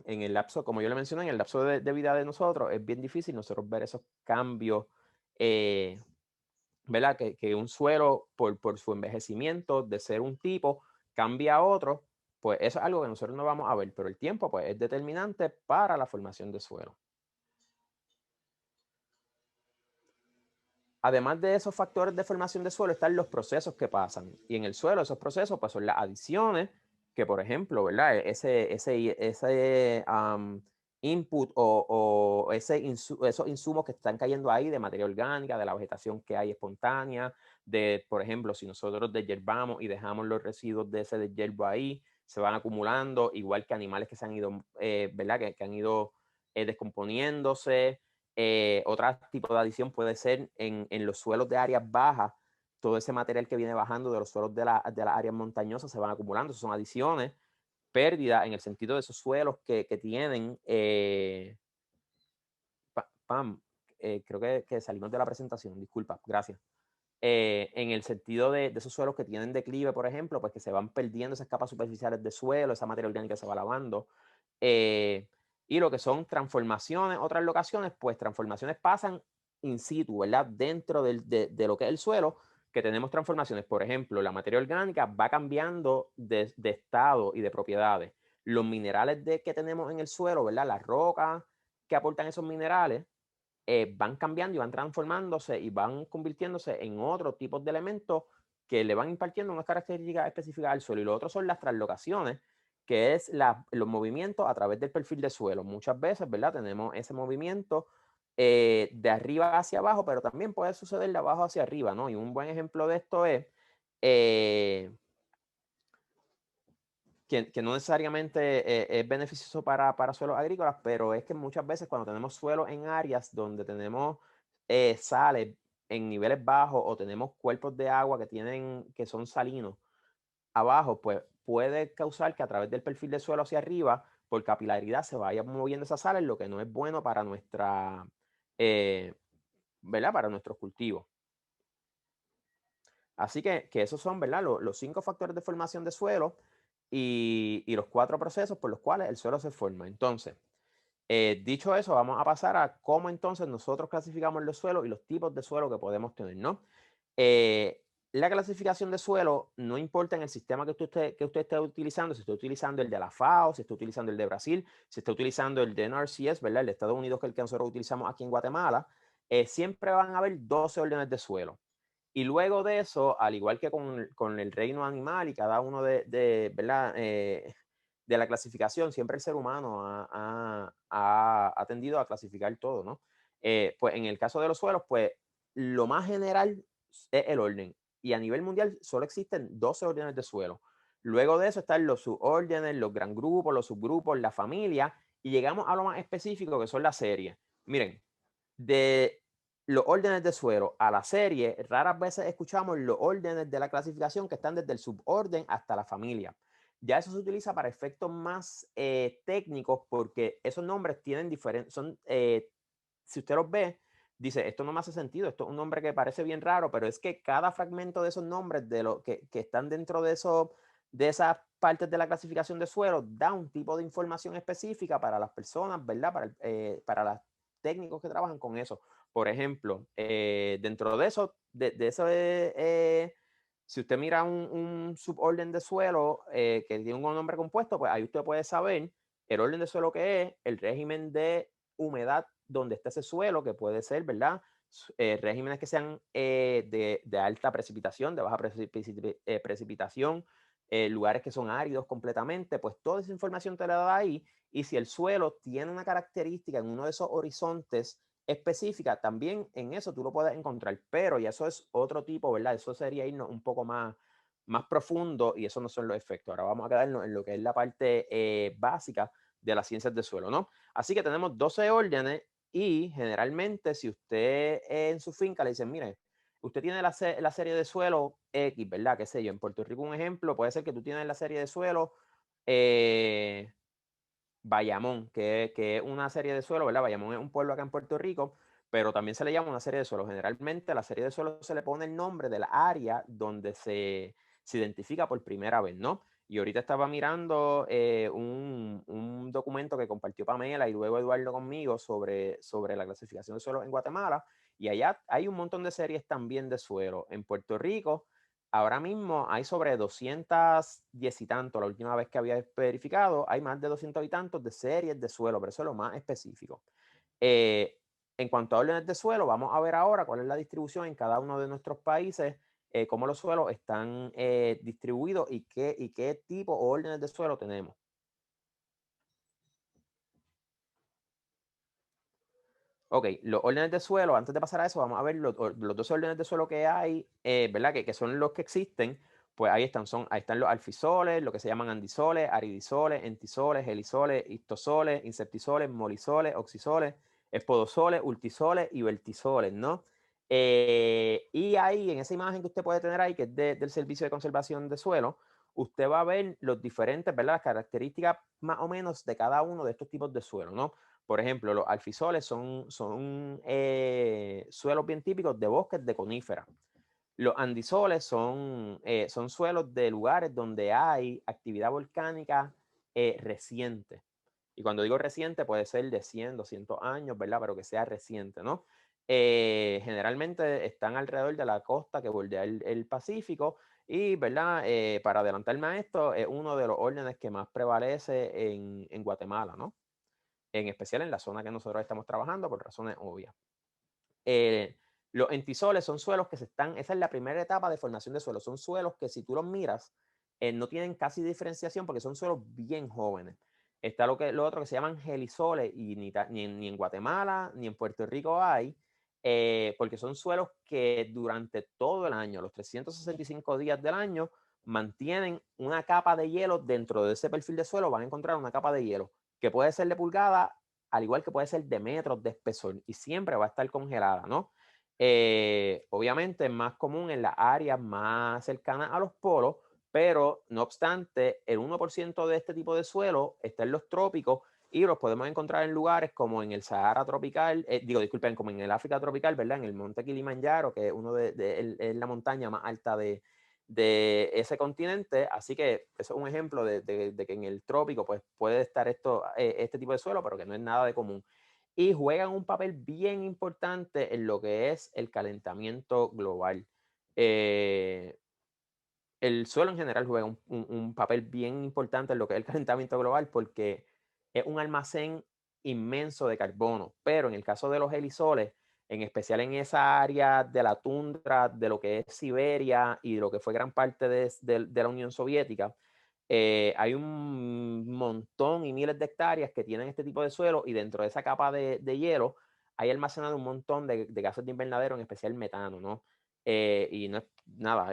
en el lapso, como yo le mencioné, en el lapso de vida de nosotros, es bien difícil nosotros ver esos cambios, eh, ¿verdad? Que un suelo, por su envejecimiento, de ser un tipo, cambia a otro, pues eso es algo que nosotros no vamos a ver, pero el tiempo, pues, es determinante para la formación de suelo. Además de esos factores de formación de suelo, están los procesos que pasan. Y en el suelo, esos procesos pues, son las adiciones, que por ejemplo, ¿verdad? Ese input o esos insumos que están cayendo ahí de materia orgánica, de la vegetación que hay espontánea, de, por ejemplo, si nosotros desyerbamos y dejamos los residuos de ese deshiervo ahí, se van acumulando, igual que animales que se han ido, ¿verdad? Que han ido descomponiéndose. Otro tipo de adición puede ser en los suelos de áreas bajas, todo ese material que viene bajando de los suelos de las áreas montañosas se van acumulando, eso son adiciones, pérdidas en el sentido de esos suelos que tienen, Pam, creo que salimos de la presentación, disculpa, gracias. en el sentido de esos suelos que tienen declive, por ejemplo, pues que se van perdiendo esas capas superficiales de suelo, esa materia orgánica se va lavando. Y lo que son transformaciones, otras locaciones, pues transformaciones pasan in situ, ¿verdad? Dentro de lo que es el suelo, que tenemos transformaciones. Por ejemplo, la materia orgánica va cambiando de estado y de propiedades. Los minerales que tenemos en el suelo, ¿verdad? Las rocas que aportan esos minerales, van cambiando y van transformándose y van convirtiéndose en otros tipos de elementos que le van impartiendo unas características específicas al suelo. Y lo otro son las translocaciones, que es los movimientos a través del perfil de suelo. Muchas veces, ¿verdad? Tenemos ese movimiento de arriba hacia abajo, pero también puede suceder de abajo hacia arriba, ¿no? Y un buen ejemplo de esto es que no necesariamente es beneficioso para suelos agrícolas, pero es que muchas veces cuando tenemos suelos en áreas donde tenemos sales en niveles bajos o tenemos cuerpos de agua que son salinos abajo, pues puede causar que a través del perfil del suelo hacia arriba, por capilaridad, se vaya moviendo esa sales, lo que no es bueno para eh, ¿verdad? Para nuestros cultivos. Así que esos son, ¿verdad? Los 5 factores de formación de suelo y los 4 procesos por los cuales el suelo se forma. Entonces, dicho eso, vamos a pasar a cómo entonces nosotros clasificamos los suelos y los tipos de suelo que podemos tener, ¿no? La clasificación de suelo no importa en el sistema que usted esté utilizando, si está utilizando el de la FAO, si está utilizando el de Brasil, si está utilizando el de NRCS, ¿verdad? El de Estados Unidos, que es el que nosotros utilizamos aquí en Guatemala, siempre van a haber 12 órdenes de suelo. Y luego de eso, al igual que con el reino animal y cada uno ¿verdad? De la clasificación, siempre el ser humano ha tendido a clasificar todo, ¿no? Pues en el caso de los suelos, pues lo más general es el orden. Y a nivel mundial solo existen 12 órdenes de suelo. Luego de eso están los subórdenes, los gran grupos, los subgrupos, la familia, y llegamos a lo más específico que son las series. Miren, de los órdenes de suelo a la serie, raras veces escuchamos los órdenes de la clasificación que están desde el suborden hasta la familia. Ya eso se utiliza para efectos más técnicos porque esos nombres tienen diferentes, si usted los ve, dice, esto no me hace sentido, esto es un nombre que parece bien raro, pero es que cada fragmento de esos nombres de lo que están dentro de esas partes de la clasificación de suelo da un tipo de información específica para las personas, ¿verdad? Para los técnicos que trabajan con eso. Por ejemplo, dentro de eso, si usted mira un suborden de suelo que tiene un nombre compuesto, pues ahí usted puede saber el orden de suelo que es, el régimen de humedad donde está ese suelo, que puede ser, ¿verdad? Regímenes que sean de alta precipitación, de baja precipitación, lugares que son áridos completamente, pues toda esa información te la da ahí. Y si el suelo tiene una característica en uno de esos horizontes específica, también en eso tú lo puedes encontrar, pero ya eso es otro tipo, ¿verdad? Eso sería irnos un poco más profundo y eso no son los efectos. Ahora vamos a quedarnos en lo que es la parte básica de las ciencias del suelo, ¿no? Así que tenemos 12 órdenes y generalmente si usted en su finca le dicen, mire, usted tiene la serie de suelo X, ¿verdad? Qué sé yo, en Puerto Rico un ejemplo, puede ser que tú tienes la serie de suelo Bayamón, que es una serie de suelo, ¿verdad? Bayamón es un pueblo acá en Puerto Rico, pero también se le llama una serie de suelo. Generalmente a la serie de suelo se le pone el nombre de la área donde se identifica por primera vez, ¿no? Y ahorita estaba mirando un documento que compartió Pamela y luego Eduardo conmigo sobre la clasificación de suelo en Guatemala. Y allá hay un montón de series también de suelo. En Puerto Rico, ahora mismo hay sobre 210 y tanto, la última vez que había verificado, hay más de 200 y tantos de series de suelo, pero eso es lo más específico. Eh, en cuanto a órdenes de suelo, vamos a ver ahora cuál es la distribución en cada uno de nuestros países, cómo los suelos están distribuidos y qué tipo o órdenes de suelo tenemos. Ok, los órdenes de suelo, antes de pasar a eso, vamos a ver los dos órdenes de suelo que hay, ¿verdad? Que son los que existen. Pues ahí están los alfisoles, lo que se llaman andisoles, aridisoles, entisoles, gelisoles, histosoles, inceptisoles, molisoles, oxisoles, espodosoles, ultisoles y vertisoles, ¿no? Y ahí, en esa imagen que usted puede tener ahí, que es del Servicio de Conservación de Suelo, usted va a ver los diferentes, ¿verdad? Las características más o menos de cada uno de estos tipos de suelo, ¿no? Por ejemplo, los alfisoles son suelos bien típicos de bosques de coníferas. Los andisoles son suelos de lugares donde hay actividad volcánica reciente. Y cuando digo reciente, puede ser de 100, 200 años, ¿verdad? Pero que sea reciente, ¿no? Generalmente están alrededor de la costa que bordea el Pacífico y, ¿verdad? Para adelantarme a esto, es uno de los órdenes que más prevalece en Guatemala, ¿no? En especial en la zona que nosotros estamos trabajando por razones obvias. Los entisoles son suelos que esa es la primera etapa de formación de suelos, son suelos que si tú los miras, no tienen casi diferenciación porque son suelos bien jóvenes. Está lo otro que se llaman gelisoles y ni en Guatemala ni en Puerto Rico hay, porque son suelos que durante todo el año, los 365 días del año, mantienen una capa de hielo dentro de ese perfil de suelo, van a encontrar una capa de hielo que puede ser de pulgada, al igual que puede ser de metros de espesor y siempre va a estar congelada, ¿no? Obviamente es más común en las áreas más cercanas a los polos, pero no obstante, el 1% de este tipo de suelo está en los trópicos y los podemos encontrar en lugares como en el Sahara tropical, disculpen, como en el África tropical, ¿verdad? En el monte Kilimanjaro, que es es la montaña más alta de ese continente. Así que eso es un ejemplo de que en el trópico pues, puede estar este tipo de suelo, pero que no es nada de común. Y juegan un papel bien importante en lo que es el calentamiento global. El suelo en general juega un papel bien importante en lo que es el calentamiento global porque es un almacén inmenso de carbono, pero en el caso de los helisoles, en especial en esa área de la tundra, de lo que es Siberia y de lo que fue gran parte de la Unión Soviética, hay un montón y miles de hectáreas que tienen este tipo de suelo y dentro de esa capa de hielo hay almacenado un montón de gases de invernadero, en especial metano, ¿no? Y no es nada,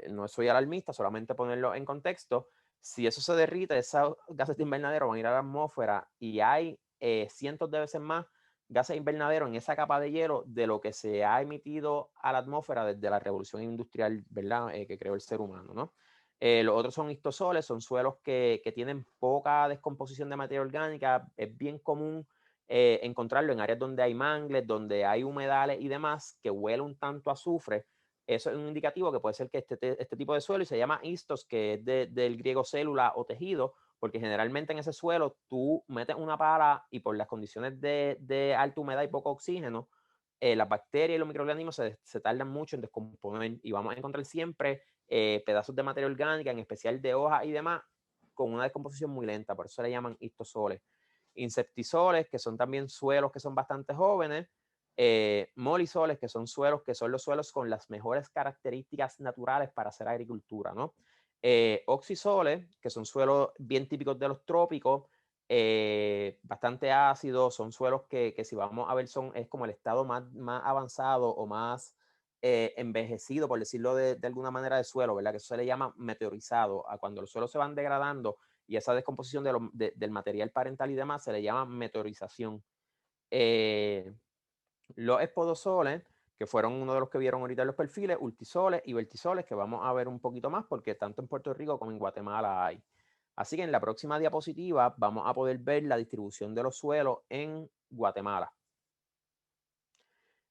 no soy alarmista, solamente ponerlo en contexto. Si eso se derrite, esos gases de invernadero van a ir a la atmósfera y hay cientos de veces más gases de invernadero en esa capa de hielo de lo que se ha emitido a la atmósfera desde la revolución industrial, ¿verdad? Que creó el ser humano, ¿no? Los otros son histosoles, son suelos que tienen poca descomposición de materia orgánica. Es bien común encontrarlo en áreas donde hay mangles, donde hay humedales y demás, que huele un tanto a azufre. Eso es un indicativo que puede ser que este tipo de suelo, y se llama histos, que es del griego célula o tejido, porque generalmente en ese suelo tú metes una pala y por las condiciones de alta humedad y poco oxígeno, las bacterias y los microorganismos se tardan mucho en descomponer y vamos a encontrar siempre pedazos de materia orgánica, en especial de hojas y demás, con una descomposición muy lenta, por eso se le llaman histosoles. Insectisoles, que son también suelos que son bastante jóvenes, molisoles, que son suelos que son los suelos con las mejores características naturales para hacer agricultura, ¿no? Oxisoles, que son suelos bien típicos de los trópicos, bastante ácidos, son suelos que si vamos a ver es como el estado más avanzado o más envejecido, por decirlo de alguna manera, de suelo, ¿verdad? Que eso se le llama meteorizado, a cuando los suelos se van degradando y esa descomposición del material parental y demás se le llama meteorización. Los espodosoles, que fueron uno de los que vieron ahorita en los perfiles, ultisoles y vertisoles, que vamos a ver un poquito más porque tanto en Puerto Rico como en Guatemala hay. Así que en la próxima diapositiva vamos a poder ver la distribución de los suelos en Guatemala.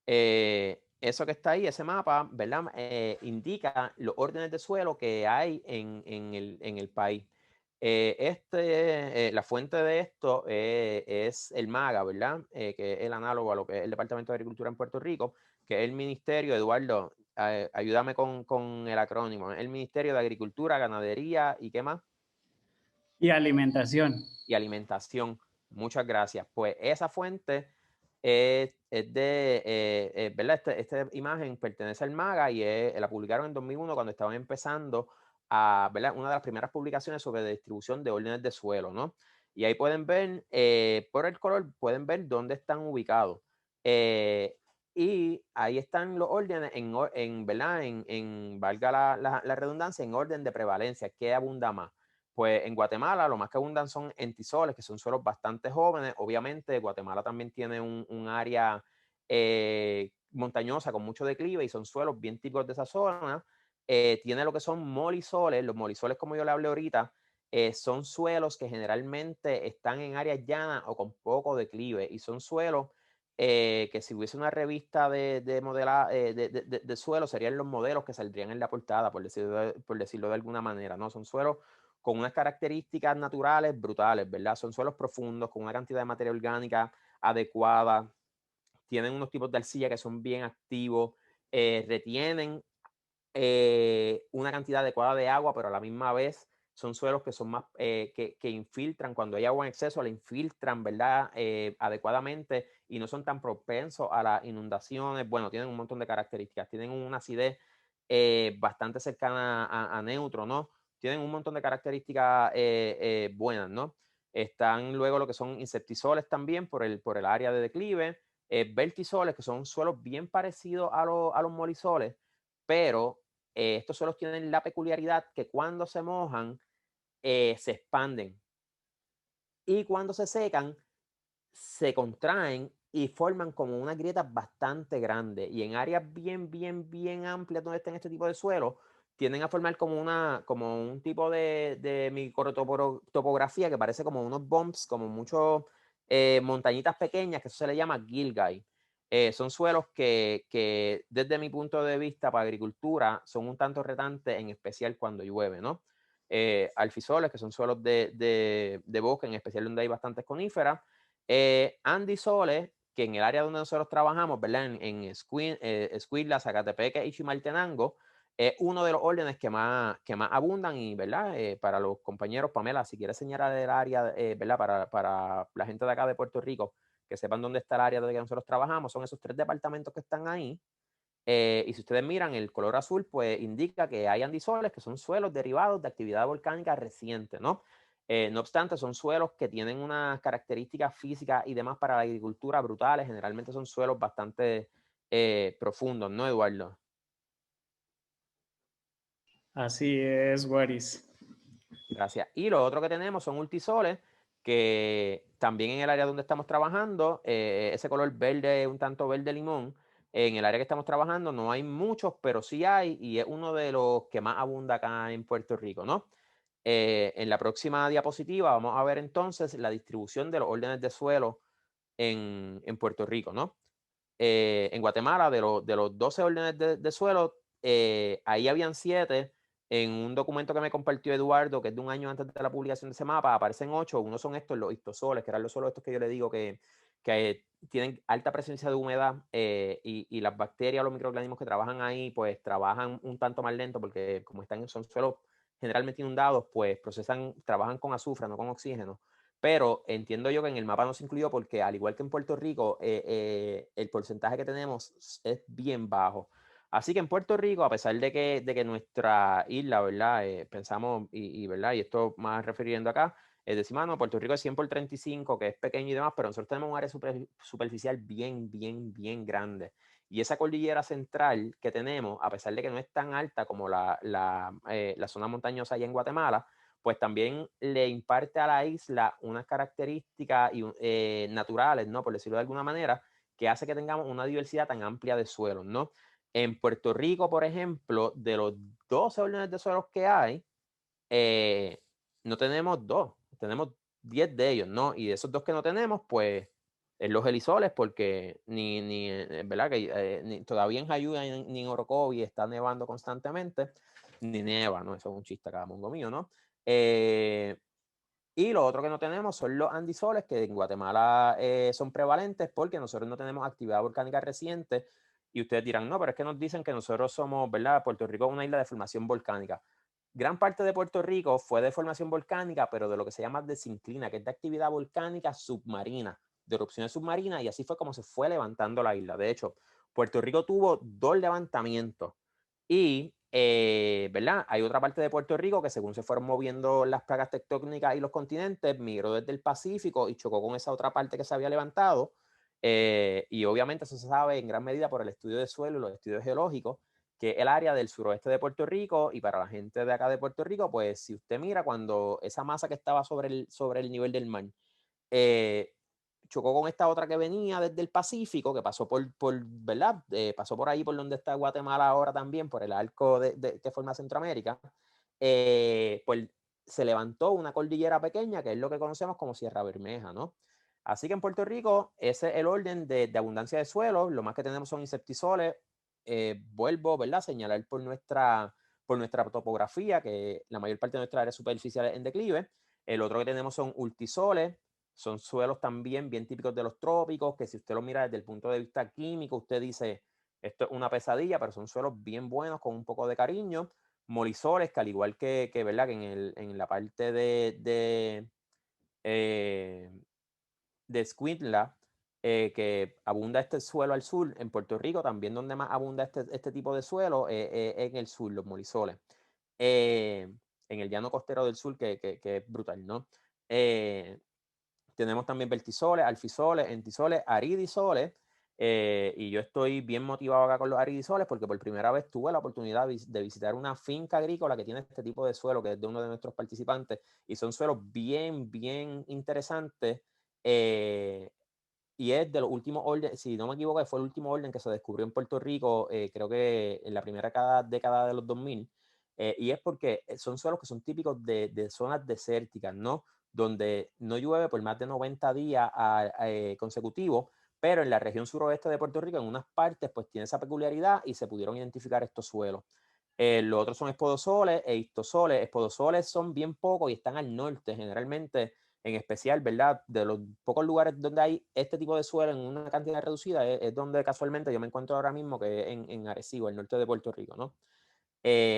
Eso que está ahí, ese mapa, ¿verdad? Indica los órdenes de suelo que hay en el país. La fuente de esto es el MAGA, ¿verdad? Que es el análogo a lo que es el Departamento de Agricultura en Puerto Rico, que es el Ministerio, Eduardo, ayúdame con el acrónimo, el Ministerio de Agricultura, Ganadería y ¿qué más? Y alimentación. Y alimentación. Muchas gracias. Pues esa fuente ¿verdad? Esta imagen pertenece al MAGA y la publicaron en 2001 cuando estaban empezando ¿verdad? Una de las primeras publicaciones sobre distribución de órdenes de suelo, ¿no? Y ahí pueden ver, por el color, pueden ver dónde están ubicados. Y ahí están los órdenes ¿verdad? Valga la redundancia, en orden de prevalencia, ¿qué abunda más? Pues en Guatemala lo más que abundan son entisoles, que son suelos bastante jóvenes. Obviamente Guatemala también tiene un área montañosa con mucho declive y son suelos bien típicos de esa zona. Tiene lo que son molisoles. Los molisoles, como yo le hablé ahorita, son suelos que generalmente están en áreas llanas o con poco declive y son suelos que si hubiese una revista de suelo, serían los modelos que saldrían en la portada, por decirlo de alguna manera, ¿no? Son suelos con unas características naturales brutales, ¿verdad? Son suelos profundos, con una cantidad de materia orgánica adecuada, tienen unos tipos de arcilla que son bien activos, retienen una cantidad adecuada de agua, pero a la misma vez son suelos que son más, que infiltran, cuando hay agua en exceso, la infiltran, ¿verdad? Adecuadamente y no son tan propensos a las inundaciones. Bueno, tienen un montón de características, tienen una acidez bastante cercana a neutro, ¿no? Tienen un montón de características buenas, ¿no? Están luego lo que son insectisoles también por el área de declive, vertisoles, que son suelos bien parecidos a los molisoles, pero estos suelos tienen la peculiaridad que cuando se mojan, se expanden y cuando se secan, se contraen y forman como unas grietas bastante grandes. Y en áreas bien, bien, bien amplias donde estén este tipo de suelos, tienden a formar como un tipo de microtopografía que parece como unos bumps, como muchos montañitas pequeñas, que eso se le llama gilgai. Son suelos que desde mi punto de vista para agricultura son un tanto retantes, en especial cuando llueve, ¿no? Alfisoles, que son suelos de bosque, en especial donde hay bastantes coníferas. Andisoles, que en el área donde nosotros trabajamos, ¿verdad? En Escuintla, Zacatepeque y Chimaltenango, es uno de los órdenes que más abundan y, ¿verdad? Para los compañeros, Pamela, si quieres señalar el área, ¿verdad? Para la gente de acá de Puerto Rico, que sepan dónde está el área donde nosotros trabajamos, son esos 3 departamentos que están ahí. Y si ustedes miran el color azul, pues indica que hay andisoles, que son suelos derivados de actividad volcánica reciente, ¿no? No obstante, son suelos que tienen unas características físicas y demás para la agricultura brutales. Generalmente son suelos bastante profundos, ¿no, Eduardo? Así es, Waris. Gracias. Y lo otro que tenemos son ultisoles, que también en el área donde estamos trabajando, ese color verde, un tanto verde limón, en el área que estamos trabajando no hay muchos, pero sí hay, y es uno de los que más abunda acá en Puerto Rico, ¿no? En la próxima diapositiva vamos a ver entonces la distribución de los órdenes de suelo en Puerto Rico, ¿no? En Guatemala, de los 12 órdenes de suelo, ahí habían 7. En un documento que me compartió Eduardo, que es de un año antes de la publicación de ese mapa, aparecen 8. Uno son estos, los histosoles, que eran los suelos estos que yo le digo que tienen alta presencia de humedad, y las bacterias, los microorganismos que trabajan ahí, pues trabajan un tanto más lento porque como son suelos generalmente inundados, pues trabajan con azufre, no con oxígeno. Pero entiendo yo que en el mapa no se incluyó porque, al igual que en Puerto Rico, el porcentaje que tenemos es bien bajo. Así que en Puerto Rico, a pesar de que nuestra isla, ¿verdad? Pensamos, ¿verdad? Y esto más refiriendo acá, decimos, no, Puerto Rico es 100 por 35, que es pequeño y demás, pero nosotros tenemos un área superficial bien, bien, bien grande. Y esa cordillera central que tenemos, a pesar de que no es tan alta como la zona montañosa allá en Guatemala, pues también le imparte a la isla unas características naturales, ¿no? Por decirlo de alguna manera, que hace que tengamos una diversidad tan amplia de suelos, ¿no? En Puerto Rico, por ejemplo, de los 12 órdenes de suelos que hay, no tenemos 2, tenemos 10 de ellos, ¿no? Y de esos 2 que no tenemos, pues, los helisoles, porque ¿verdad? Que todavía en Jayuya ni en Orocovi está nevando constantemente, ni nieva, ¿no? Eso es un chiste acá, mongo mío, ¿no? Y lo otro que no tenemos son los andisoles, que en Guatemala son prevalentes porque nosotros no tenemos actividad volcánica reciente. Y ustedes dirán, no, pero es que nos dicen que nosotros somos, ¿verdad? Puerto Rico es una isla de formación volcánica. Gran parte de Puerto Rico fue de formación volcánica, pero de lo que se llama desinclina, que es de actividad volcánica submarina, de erupciones submarinas, y así fue como se fue levantando la isla. De hecho, Puerto Rico tuvo 2 levantamientos y, ¿verdad? Hay otra parte de Puerto Rico que, según se fueron moviendo las placas tectónicas y los continentes, migró desde el Pacífico y chocó con esa otra parte que se había levantado. Y obviamente eso se sabe en gran medida por el estudio de suelo y los estudios geológicos, que el área del suroeste de Puerto Rico. Y para la gente de acá de Puerto Rico, pues si usted mira, cuando esa masa que estaba sobre el nivel del mar, eh, chocó con esta otra que venía desde el Pacífico, que pasó ¿verdad? Pasó por ahí por donde está Guatemala ahora también, por el arco que forma Centroamérica, pues se levantó una cordillera pequeña, que es lo que conocemos como Sierra Bermeja, ¿no? Así que en Puerto Rico, ese es el orden de abundancia de suelo. Lo más que tenemos son insectisoles. Vuelvo, ¿verdad?, a señalar por nuestra topografía, que la mayor parte de nuestra área superficial es en declive. El otro que tenemos son ultisoles. Son suelos también bien típicos de los trópicos, que si usted lo mira desde el punto de vista químico, usted dice, esto es una pesadilla, pero son suelos bien buenos con un poco de cariño. Molisoles, que al igual que ¿verdad?, que en la parte eh, de Escuintla, que abunda este suelo al sur. En Puerto Rico también donde más abunda este tipo de suelo en el sur, los molisoles. Eh, en el llano costero del sur, que es brutal, ¿no? Tenemos también vertisoles, alfisoles, entisoles, aridisoles. Y yo estoy bien motivado acá con los aridisoles porque por primera vez tuve la oportunidad de visitar una finca agrícola que tiene este tipo de suelo, que es de uno de nuestros participantes, y son suelos bien, bien interesantes. eh, y es de los últimos órdenes, si no me equivoco, fue el último orden que se descubrió en Puerto Rico, creo que en la primera década de los 2000. Y es porque son suelos que son típicos de zonas desérticas, ¿no? Donde no llueve por más de 90 días consecutivos, pero en la región suroeste de Puerto Rico, en unas partes, pues tiene esa peculiaridad y se pudieron identificar estos suelos. Los otros son espodosoles e histosoles. Espodosoles son bien pocos y están al norte, generalmente, en especial, ¿verdad? De los pocos lugares donde hay este tipo de suelo en una cantidad reducida, es donde casualmente yo me encuentro ahora mismo, que es en Arecibo, el norte de Puerto Rico, ¿no?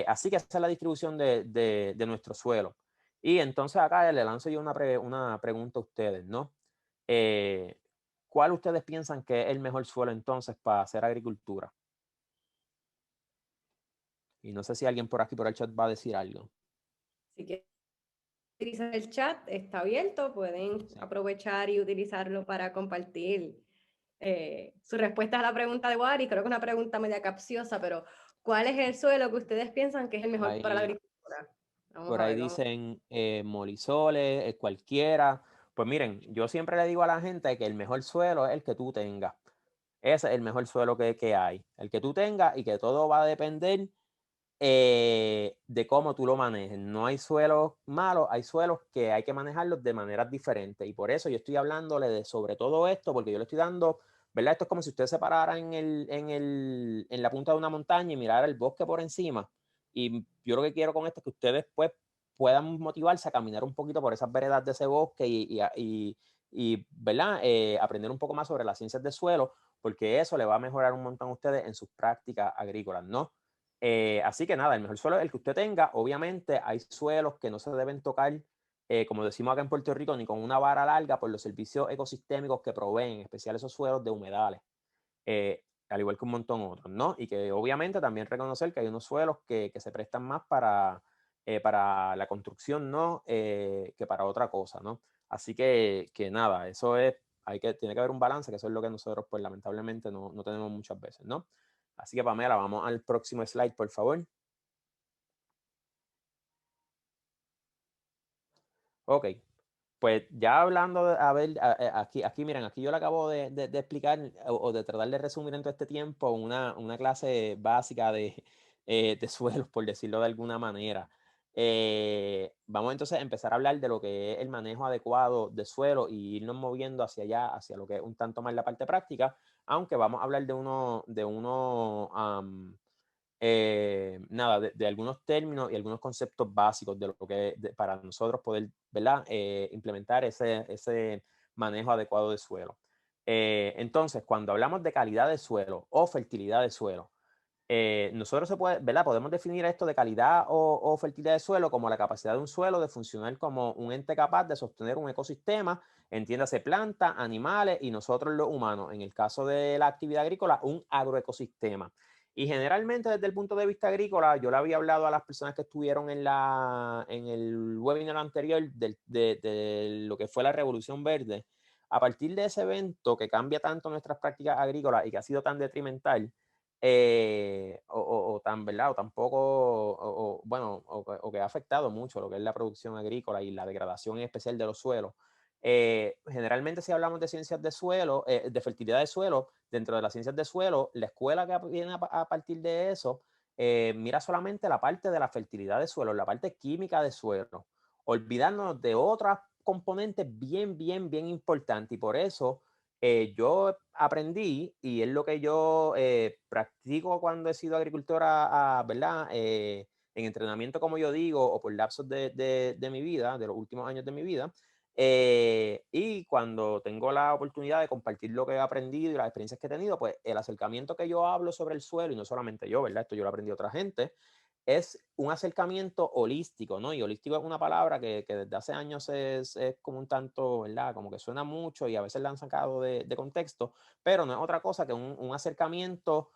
Así que esa es la distribución de nuestro suelo. Y entonces acá le lanzo yo una pregunta a ustedes, ¿no? Eh, ¿Cuál ustedes piensan que es el mejor suelo entonces para hacer agricultura? Y no sé si alguien por aquí, por el chat, va a decir algo. Si quieren utilizar el chat, está abierto, pueden Sí. aprovechar y utilizarlo para compartir su respuesta a la pregunta de Wari. Creo que es una pregunta media capciosa, pero ¿cuál es el suelo que ustedes piensan que es el mejor para la Ahí, agricultura? Vamos por a ahí ver, vamos. dicen molisoles, cualquiera. Pues miren, yo siempre le digo a la gente que el mejor suelo es el que tú tengas. Ese es el mejor suelo que hay. El que tú tengas, y que todo va a depender de cómo tú lo manejes. No hay suelos malos, hay suelos que hay que manejarlos de maneras diferentes. Y por eso yo estoy hablándole sobre todo esto, porque yo le estoy dando, ¿verdad? Esto es como si usted se parara en la punta de una montaña y mirara el bosque por encima. Y yo lo que quiero con esto es que ustedes pues puedan motivarse a caminar un poquito por esas veredas de ese bosque y ¿verdad? Aprender un poco más sobre las ciencias del suelo, porque eso le va a mejorar un montón a ustedes en sus prácticas agrícolas, ¿no? Así que nada, el mejor suelo es el que usted tenga. Obviamente hay suelos que no se deben tocar, como decimos acá en Puerto Rico, ni con una vara larga por los servicios ecosistémicos que proveen, en especial esos suelos de humedales, al igual que un montón otros, ¿no? Y que obviamente también reconocer que hay unos suelos que se prestan más para la construcción, ¿no? Que para otra cosa, ¿no? Así que nada, eso es, tiene que haber un balance, que eso es lo que nosotros pues lamentablemente no tenemos muchas veces, ¿no? Así que Pamela, vamos al próximo slide, por favor. Ok, pues ya hablando, a ver, aquí miren, aquí yo le acabo de explicar o de tratar de resumir en todo este tiempo una clase básica de suelos, por decirlo de alguna manera. Vamos entonces a empezar a hablar de lo que es el manejo adecuado de suelo y irnos moviendo hacia allá, hacia lo que es un tanto más la parte práctica, aunque vamos a hablar nada, de algunos términos y algunos conceptos básicos de lo que para nosotros poder, ¿verdad? Implementar ese manejo adecuado de suelo. Entonces, cuando hablamos de calidad de suelo o fertilidad de suelo, nosotros ¿verdad? Podemos definir esto de calidad o fertilidad de suelo como la capacidad de un suelo de funcionar como un ente capaz de sostener un ecosistema, entiéndase plantas, animales y nosotros los humanos. En el caso de la actividad agrícola, un agroecosistema. Y generalmente desde el punto de vista agrícola, yo le había hablado a las personas que estuvieron en el webinar anterior de lo que fue la Revolución Verde. A partir de ese evento que cambia tanto nuestras prácticas agrícolas y que ha sido tan detrimental, o tan, ¿verdad? O tampoco, bueno, o que ha afectado mucho lo que es la producción agrícola y la degradación en especial de los suelos. Generalmente si hablamos de ciencias de suelo, de fertilidad de suelo, dentro de las ciencias de suelo, la escuela que viene a partir de eso, mira solamente la parte de la fertilidad de suelo, la parte química de suelo, olvidándonos de otras componente bien importante, y por eso yo aprendí, y es lo que yo practico cuando he sido agricultora, ¿verdad? En entrenamiento, como yo digo, o por lapsos de mi vida, de los últimos años de mi vida, y cuando tengo la oportunidad de compartir lo que he aprendido y las experiencias que he tenido, pues el acercamiento que yo hablo sobre el suelo, y no solamente yo, ¿verdad? Esto yo lo aprendí de otra gente, es un acercamiento holístico, ¿no? Y holístico es una palabra que desde hace años es como un tanto, ¿verdad? Como que suena mucho y a veces la han sacado de contexto, pero no es otra cosa que un acercamiento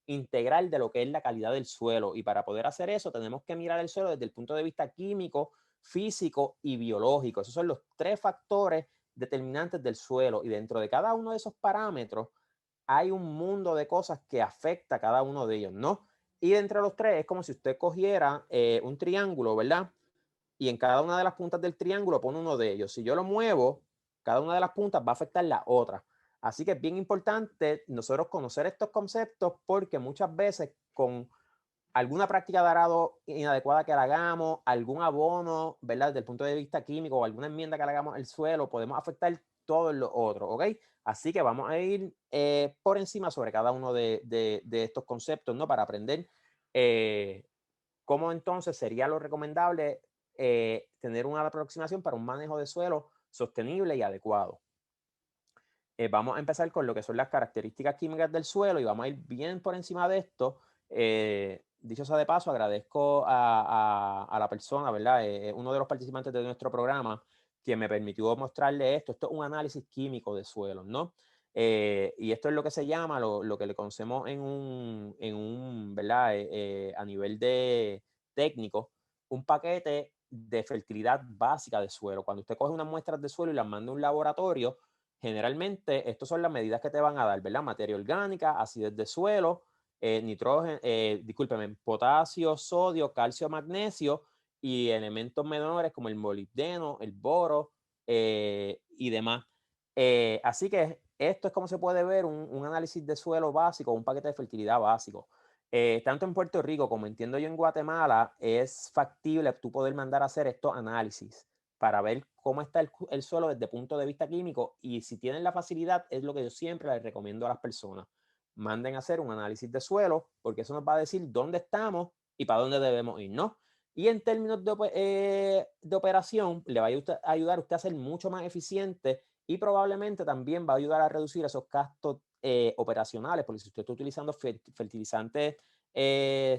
integral de lo que es la calidad del suelo. Y para poder hacer eso tenemos que mirar el suelo desde el punto de vista químico, físico y biológico. Esos son los 3 factores determinantes del suelo, y dentro de cada uno de esos parámetros hay un mundo de cosas que afecta a cada uno de ellos, ¿no? Y de entre los 3 es como si usted cogiera un triángulo, ¿verdad? Y en cada una de las puntas del triángulo pone uno de ellos. Si yo lo muevo, cada una de las puntas va a afectar la otra. Así que es bien importante nosotros conocer estos conceptos, porque muchas veces con alguna práctica de arado inadecuada que le hagamos, algún abono, ¿verdad? Desde el punto de vista químico, o alguna enmienda que le hagamos al suelo, podemos afectar todo lo otro, ¿ok? Así que vamos a ir por encima sobre cada uno de estos conceptos, ¿no? Para aprender cómo entonces sería lo recomendable tener una aproximación para un manejo de suelo sostenible y adecuado. Vamos a empezar con lo que son las características químicas del suelo, y vamos a ir bien por encima de esto. Dicho sea de paso, agradezco a la persona, ¿verdad? Uno de los participantes de nuestro programa, quien me permitió mostrarle esto. Esto es un análisis químico de suelos, ¿no? Y esto es lo que se llama, lo que le conocemos ¿verdad? A nivel de técnico, un paquete de fertilidad básica de suelo. Cuando usted coge unas muestras de suelo y las manda a un laboratorio, generalmente estas son las medidas que te van a dar, ¿verdad? Materia orgánica, acidez de suelo, nitrógeno, discúlpeme, potasio, sodio, calcio, magnesio, y elementos menores como el molibdeno, el boro y demás. Así que esto es como se puede ver un análisis de suelo básico, un paquete de fertilidad básico. Tanto en Puerto Rico como entiendo yo en Guatemala, es factible tú poder mandar a hacer estos análisis para ver cómo está el suelo desde el punto de vista químico, y si tienen la facilidad, es lo que yo siempre les recomiendo a las personas. Manden a hacer un análisis de suelo, porque eso nos va a decir dónde estamos y para dónde debemos ir, ¿no? Y en términos de operación, le va a ayudar a usted a ser mucho más eficiente, y probablemente también va a ayudar a reducir esos gastos operacionales, porque si usted está utilizando fertilizantes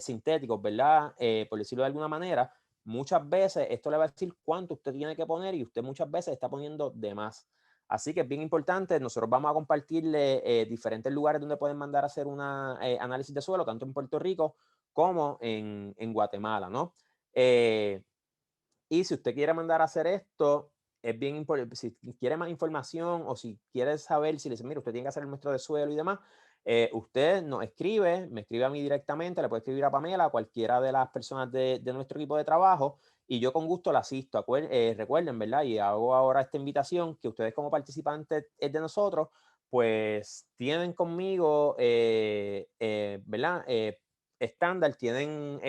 sintéticos, ¿verdad? Por decirlo de alguna manera, muchas veces esto le va a decir cuánto usted tiene que poner, y usted muchas veces está poniendo de más. Así que es bien importante. Nosotros vamos a compartirle diferentes lugares donde pueden mandar a hacer un análisis de suelo, tanto en Puerto Rico como en Guatemala, ¿no? Y si usted quiere mandar a hacer esto, es bien importante. Si quiere más información, o si quiere saber, si le dice, mira, usted tiene que hacer el muestreo de suelo y demás, usted nos escribe, me escribe a mí directamente, le puede escribir a Pamela, a cualquiera de las personas de nuestro equipo de trabajo, y yo con gusto la asisto. Recuerden, ¿verdad? Y hago ahora esta invitación, que ustedes como participantes de nosotros, pues tienen conmigo, ¿verdad? Estándar, tienen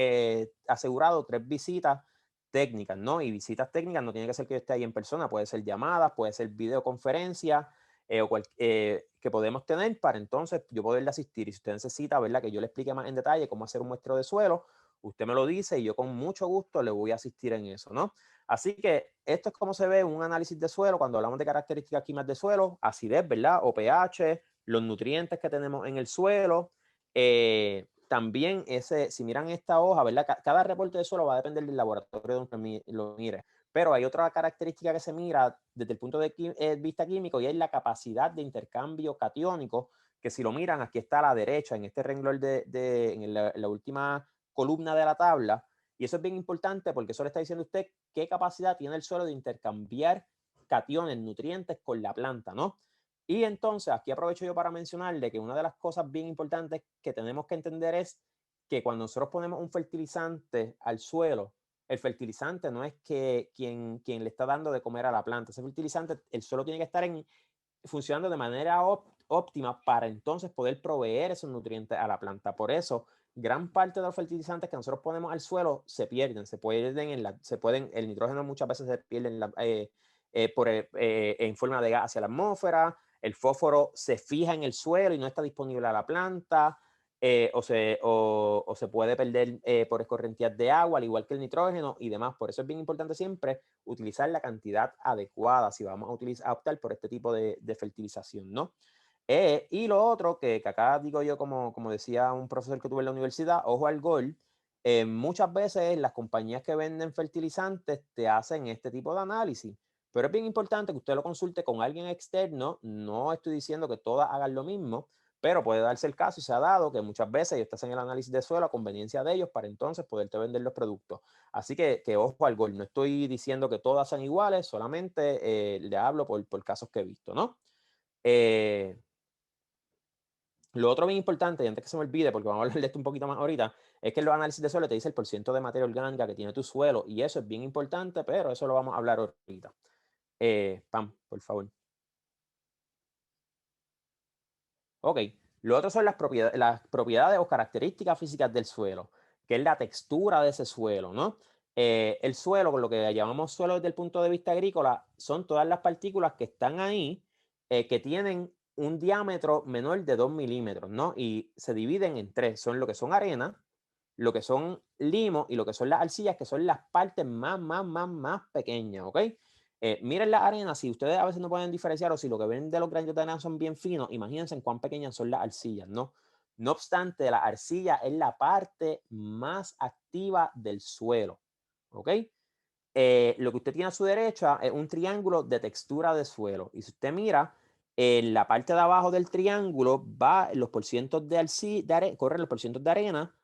asegurado 3 visitas técnicas, ¿no? Y visitas técnicas no tiene que ser que yo esté ahí en persona, puede ser llamadas, puede ser videoconferencia, que podemos tener para entonces yo poderle asistir. Y si usted necesita, ¿verdad?, que yo le explique más en detalle cómo hacer un muestreo de suelo, usted me lo dice y yo con mucho gusto le voy a asistir en eso, ¿no? Así que esto es como se ve un análisis de suelo cuando hablamos de características químicas de suelo: acidez, ¿verdad?, o pH, los nutrientes que tenemos en el suelo. También si miran esta hoja, ¿verdad? Cada reporte de suelo va a depender del laboratorio donde lo mire, pero hay otra característica que se mira desde el punto de vista químico, y es la capacidad de intercambio catiónico, que si lo miran, aquí está a la derecha, en este renglón en la última columna de la tabla, y eso es bien importante porque eso le está diciendo a usted qué capacidad tiene el suelo de intercambiar cationes, nutrientes con la planta, ¿no? Y entonces aquí aprovecho yo para mencionarle que una de las cosas bien importantes que tenemos que entender es que cuando nosotros ponemos un fertilizante al suelo, el fertilizante no es que quien le está dando de comer a la planta. Ese fertilizante, el suelo tiene que estar funcionando de manera óptima para entonces poder proveer esos nutrientes a la planta. Por eso gran parte de los fertilizantes que nosotros ponemos al suelo se pierden el nitrógeno muchas veces se pierde en forma de gas hacia la atmósfera, el fósforo se fija en el suelo y no está disponible a la planta, o se puede perder por escorrentías de agua, al igual que el nitrógeno y demás. Por eso es bien importante siempre utilizar la cantidad adecuada si vamos a optar por este tipo de fertilización, ¿no? Y lo otro que acá digo yo, como decía un profesor que tuve en la universidad, ojo al gol, muchas veces las compañías que venden fertilizantes te hacen este tipo de análisis, pero es bien importante que usted lo consulte con alguien externo. No estoy diciendo que todas hagan lo mismo, pero puede darse el caso y se ha dado que muchas veces ellos te hacen el análisis de suelo a conveniencia de ellos para entonces poderte vender los productos. Así que ojo al gol, no estoy diciendo que todas sean iguales, solamente le hablo por casos que he visto, ¿no? Lo otro bien importante, y antes que se me olvide, porque vamos a hablar de esto un poquito más ahorita, es que en los análisis de suelo te dice el porcentaje de materia orgánica que tiene tu suelo, y eso es bien importante, pero eso lo vamos a hablar ahorita. Pam, por favor. Ok, lo otro son las propiedades o características físicas del suelo, que es la textura de ese suelo, ¿no? El suelo, con lo que llamamos suelo desde el punto de vista agrícola, son todas las partículas que están ahí, que tienen un diámetro menor de 2 milímetros, ¿no? Y se dividen en tres, son lo que son arena, lo que son limos y lo que son las arcillas, que son las partes más pequeñas, ¿ok? Miren las arenas, si ustedes a veces no pueden diferenciar o si lo que ven de los granitos de arena son bien finos, imagínense en cuán pequeñas son las arcillas, ¿no? No obstante, la arcilla es la parte más activa del suelo, ¿ok? Lo que usted tiene a su derecha es un triángulo de textura de suelo. Y si usted mira, en la parte de abajo del triángulo va los porcientos corren los porcientos de arena,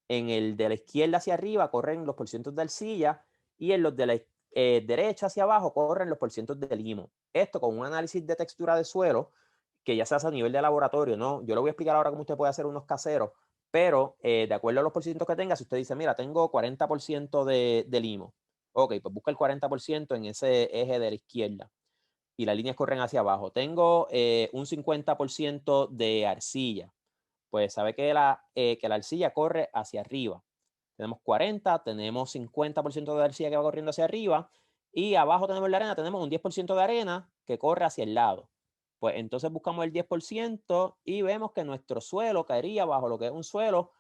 en el de la izquierda hacia arriba corren los porcientos de arcilla y en los de la derecha hacia abajo corren los porcientos de limo. Esto con un análisis de textura de suelo que ya se hace a nivel de laboratorio, ¿no? Yo le voy a explicar ahora cómo usted puede hacer unos caseros, pero de acuerdo a los porcientos que tenga, si usted dice, mira, tengo 40% de limo, ok, pues busca el 40% en ese eje de la izquierda y las líneas corren hacia abajo. Tengo un 50% de arcilla, pues sabe que la arcilla corre hacia arriba. Tenemos 40, tenemos 50% de arcilla que va corriendo hacia arriba y abajo tenemos la arena, tenemos un 10% de arena que corre hacia el lado. Pues entonces buscamos el 10% y vemos que nuestro suelo caería bajo lo que es un suelo.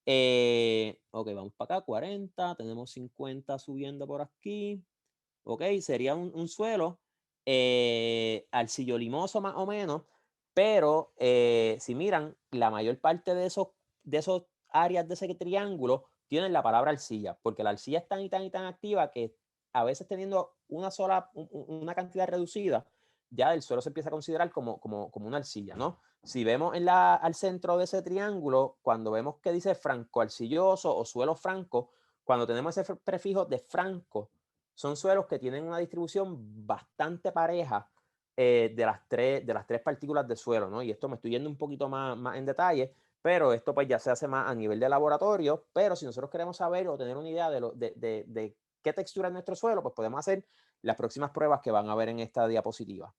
Ok, vamos para acá, 40, tenemos 50 subiendo por aquí. Ok, sería un suelo arcillo-limoso más o menos, pero si miran, la mayor parte de esos áreas de ese triángulo tienen la palabra arcilla, porque la arcilla es tan y tan y tan activa que a veces teniendo una cantidad reducida, ya el suelo se empieza a considerar como una arcilla, ¿no? Si vemos al centro de ese triángulo, cuando vemos que dice franco arcilloso o suelo franco, cuando tenemos ese prefijo de franco, son suelos que tienen una distribución bastante pareja de las tres partículas de suelo, ¿no? Y esto me estoy yendo un poquito más en detalle, pero esto pues ya se hace más a nivel de laboratorio, pero si nosotros queremos saber o tener una idea de qué textura es nuestro suelo, pues podemos hacer las próximas pruebas que van a ver en esta diapositiva.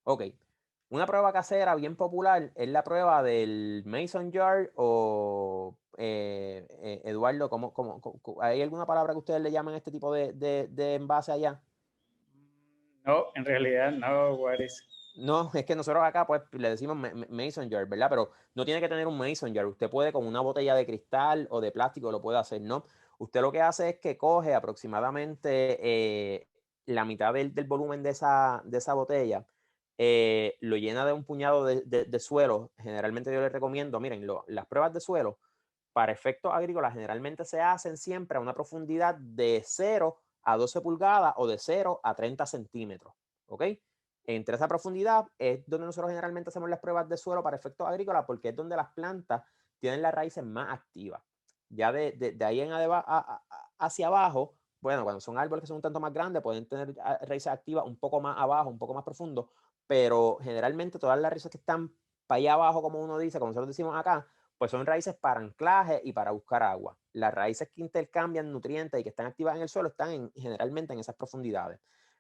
Ok, una prueba casera bien popular es la prueba del Mason jar o Eduardo, ¿hay alguna palabra que ustedes le llaman a este tipo de envase allá? No, en realidad no, Juárez. No, es que nosotros acá pues le decimos Mason jar, ¿verdad? Pero no tiene que tener un Mason jar. Usted puede con una botella de cristal o de plástico lo puede hacer, ¿no? Usted lo que hace es que coge aproximadamente la mitad del volumen de esa botella, lo llena de un puñado de suelo. Generalmente yo les recomiendo, miren, las pruebas de suelo para efectos agrícolas generalmente se hacen siempre a una profundidad de 0 a 12 pulgadas o de 0 a 30 centímetros, ¿ok? Entre esa profundidad es donde nosotros generalmente hacemos las pruebas de suelo para efectos agrícolas porque es donde las plantas tienen las raíces más activas. Ya de ahí hacia abajo, bueno, cuando son árboles que son un tanto más grandes, pueden tener raíces activas un poco más abajo, un poco más profundo, pero generalmente todas las raíces que están para allá abajo, como uno dice, como nosotros decimos acá, pues son raíces para anclaje y para buscar agua. Las raíces que intercambian nutrientes y que están activas en el suelo están generalmente en esas profundidades.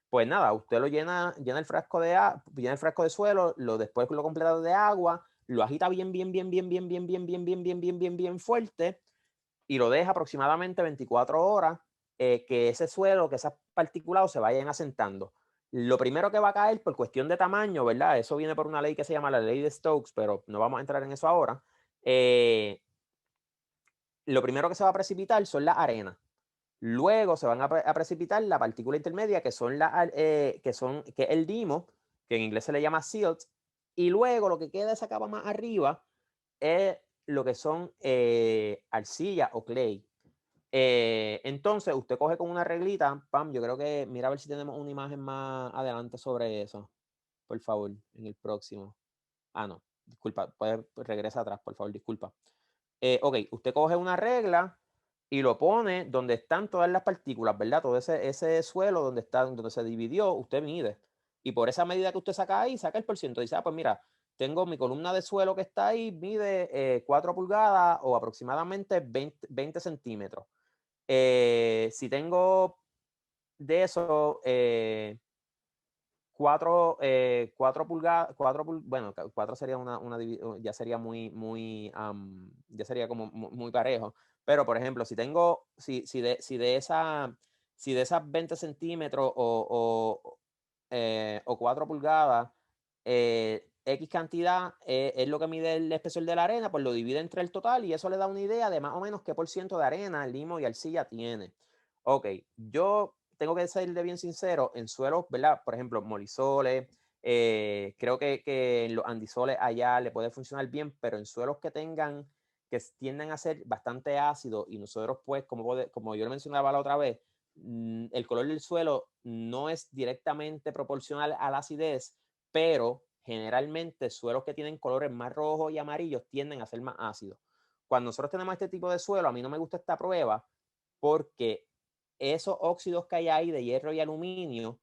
Pues nada, usted lo llena el frasco de suelo, después lo completa de agua, lo agita bien fuerte y lo deja aproximadamente 24 horas que ese suelo, que esos particulados se vayan asentando. Lo primero que va a caer por cuestión de tamaño, ¿verdad? Eso viene por una ley que se llama la ley de Stokes, pero no vamos a entrar en eso ahora. Lo primero que se va a precipitar son las arenas. Luego se van a precipitar la partícula intermedia, que es el dimo, que en inglés se le llama silt, y luego lo que queda esa capa más arriba es lo que son arcilla o clay. Entonces, usted coge con una reglita, pam, yo creo que, mira a ver si tenemos una imagen más adelante sobre eso, por favor, en el próximo. Ah, no, disculpa, regresa atrás, por favor, disculpa. Ok, usted coge una regla y lo pone donde están todas las partículas, ¿verdad? Todo ese suelo donde se dividió, usted mide. Y por esa medida que usted saca ahí, saca el porciento. Dice, pues mira, tengo mi columna de suelo que está ahí, mide 4 pulgadas o aproximadamente 20 centímetros. Si tengo de eso 4 pulgadas, bueno, 4 sería ya sería ya sería como muy parejo. Pero, por ejemplo, si de esas 20 centímetros o 4 pulgadas, X cantidad es lo que mide el espesor de la arena, pues lo divide entre el total y eso le da una idea de más o menos qué por ciento de arena, limo y arcilla tiene. Ok, yo tengo que ser de bien sincero, en suelos, ¿verdad? Por ejemplo, molisoles, creo que en los andisoles allá le puede funcionar bien, pero en suelos que tienden a ser bastante ácidos y nosotros pues, como yo le mencionaba la otra vez, el color del suelo no es directamente proporcional a la acidez, pero generalmente suelos que tienen colores más rojos y amarillos tienden a ser más ácidos. Cuando nosotros tenemos este tipo de suelo, a mí no me gusta esta prueba porque esos óxidos que hay ahí de hierro y aluminio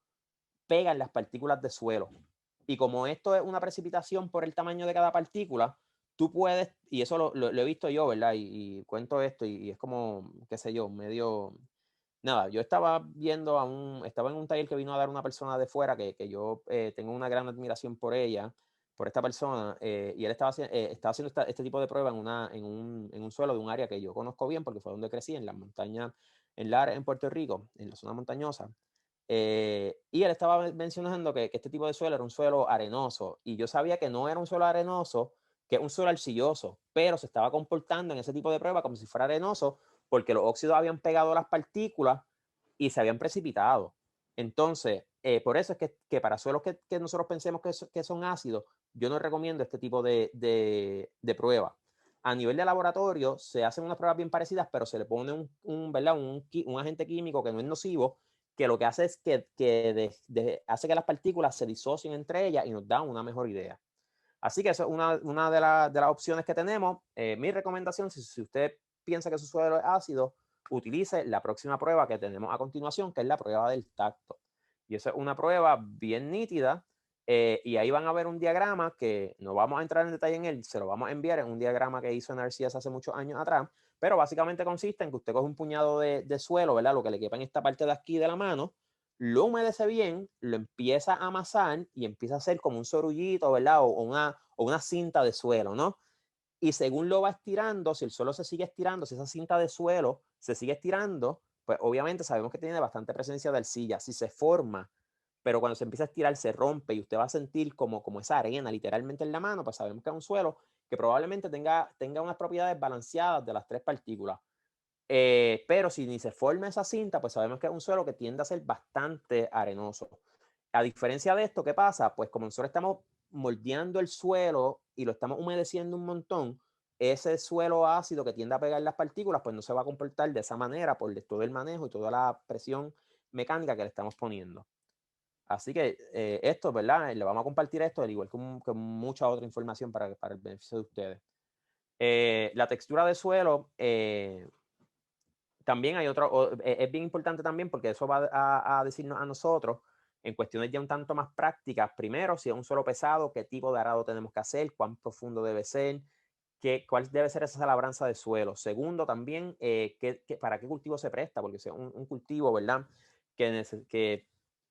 pegan las partículas de suelo. Y como esto es una precipitación por el tamaño de cada partícula, tú puedes, y eso lo he visto yo, ¿verdad? Y cuento esto y es como, qué sé yo, medio... Nada, yo estaba estaba en un taller que vino a dar una persona de fuera que yo tengo una gran admiración por ella, por esta persona, y él estaba haciendo este tipo de prueba en un suelo de un área que yo conozco bien porque fue donde crecí, en las montañas, en Puerto Rico, en la zona montañosa. Y él estaba mencionando que este tipo de suelo era un suelo arenoso, y yo sabía que no era un suelo arenoso, que es un suelo arcilloso, pero se estaba comportando en ese tipo de prueba como si fuera arenoso, porque los óxidos habían pegado las partículas y se habían precipitado. Entonces, por eso es que para suelos que nosotros pensemos que son ácidos, yo no recomiendo este tipo de prueba. A nivel de laboratorio, se hacen unas pruebas bien parecidas, pero se le pone ¿verdad? Un agente químico que no es nocivo, que lo que hace es que hace que las partículas se disocien entre ellas y nos da una mejor idea. Así que eso es una de las opciones que tenemos. Mi recomendación, si usted piensa que su suelo es ácido, utilice la próxima prueba que tenemos a continuación, que es la prueba del tacto. Y esa es una prueba bien nítida, y ahí van a ver un diagrama que no vamos a entrar en detalle en él, se lo vamos a enviar en un diagrama que hizo NRCS hace muchos años atrás, pero básicamente consiste en que usted coge un puñado de suelo, ¿verdad? Lo que le quepa en esta parte de aquí de la mano, lo humedece bien, lo empieza a amasar y empieza a hacer como un sorullito, ¿verdad? O una cinta de suelo, ¿no? Y según lo va estirando, si el suelo se sigue estirando, si esa cinta de suelo se sigue estirando, pues obviamente sabemos que tiene bastante presencia de arcilla. Si se forma, pero cuando se empieza a estirar se rompe y usted va a sentir como esa arena literalmente en la mano, pues sabemos que es un suelo que probablemente tenga unas propiedades balanceadas de las tres partículas. Pero si ni se forma esa cinta, pues sabemos que es un suelo que tiende a ser bastante arenoso. A diferencia de esto, ¿qué pasa? Pues como nosotros estamos moldeando el suelo y lo estamos humedeciendo un montón, ese suelo ácido que tiende a pegar las partículas, pues no se va a comportar de esa manera por todo el manejo y toda la presión mecánica que le estamos poniendo. Así que esto, ¿verdad? Le vamos a compartir esto, al igual que mucha otra información para el beneficio de ustedes. La textura de suelo, también hay es bien importante también porque eso va a decirnos a nosotros en cuestiones ya un tanto más prácticas. Primero, si es un suelo pesado, qué tipo de arado tenemos que hacer, cuán profundo debe ser, cuál debe ser esa labranza de suelo. Segundo, también, para qué cultivo se presta, porque si es un cultivo, ¿verdad? Que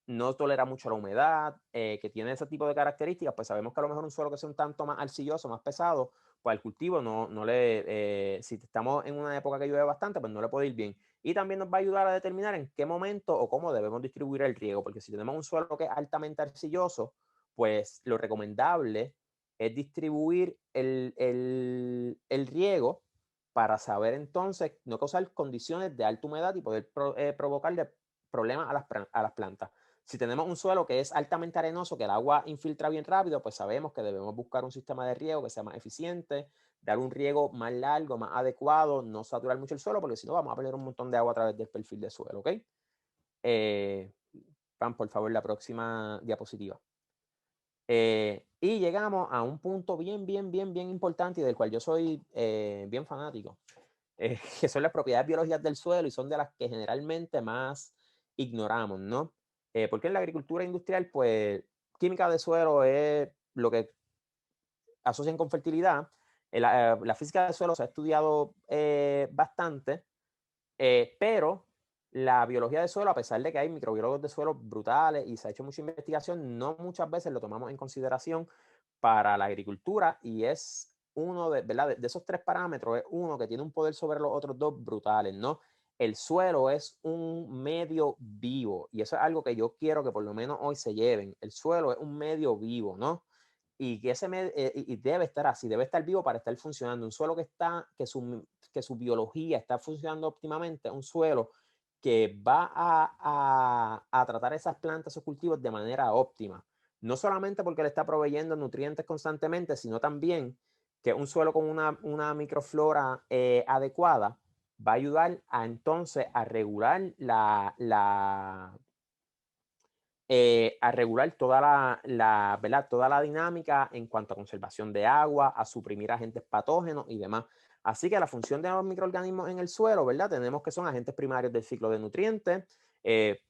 no tolera mucho la humedad, que tiene ese tipo de características, pues sabemos que a lo mejor un suelo que sea un tanto más arcilloso, más pesado, pues al cultivo si estamos en una época que llueve bastante, pues no le puede ir bien. Y también nos va a ayudar a determinar en qué momento o cómo debemos distribuir el riego, porque si tenemos un suelo que es altamente arcilloso, pues lo recomendable es distribuir el riego para saber entonces no causar condiciones de alta humedad y poder provocarle problemas a las plantas. Si tenemos un suelo que es altamente arenoso, que el agua infiltra bien rápido, pues sabemos que debemos buscar un sistema de riego que sea más eficiente, dar un riego más largo, más adecuado, no saturar mucho el suelo, porque si no vamos a perder un montón de agua a través del perfil de suelo, ¿ok? Pan, por favor, la próxima diapositiva. Y llegamos a un punto bien importante y del cual yo soy bien fanático, que son las propiedades biológicas del suelo y son de las que generalmente más ignoramos, ¿no? Porque en la agricultura industrial, pues, química de suelo es lo que asocian con fertilidad. La física del suelo se ha estudiado bastante, pero la biología del suelo, a pesar de que hay microbiólogos de suelo brutales y se ha hecho mucha investigación, no muchas veces lo tomamos en consideración para la agricultura y es uno ¿verdad? De esos tres parámetros, es uno que tiene un poder sobre los otros dos brutales, ¿no? El suelo es un medio vivo y eso es algo que yo quiero que por lo menos hoy se lleven. El suelo es un medio vivo, ¿no? Y que y debe estar así, debe estar vivo para estar funcionando. Un suelo que su biología está funcionando óptimamente, un suelo que va a tratar esas plantas, esos cultivos de manera óptima. No solamente porque le está proveyendo nutrientes constantemente, sino también que un suelo con una microflora adecuada va a ayudar entonces a regular a regular ¿verdad? Toda la dinámica en cuanto a conservación de agua, a suprimir agentes patógenos y demás. Así que la función de los microorganismos en el suelo, ¿verdad? Tenemos que son agentes primarios del ciclo de nutrientes.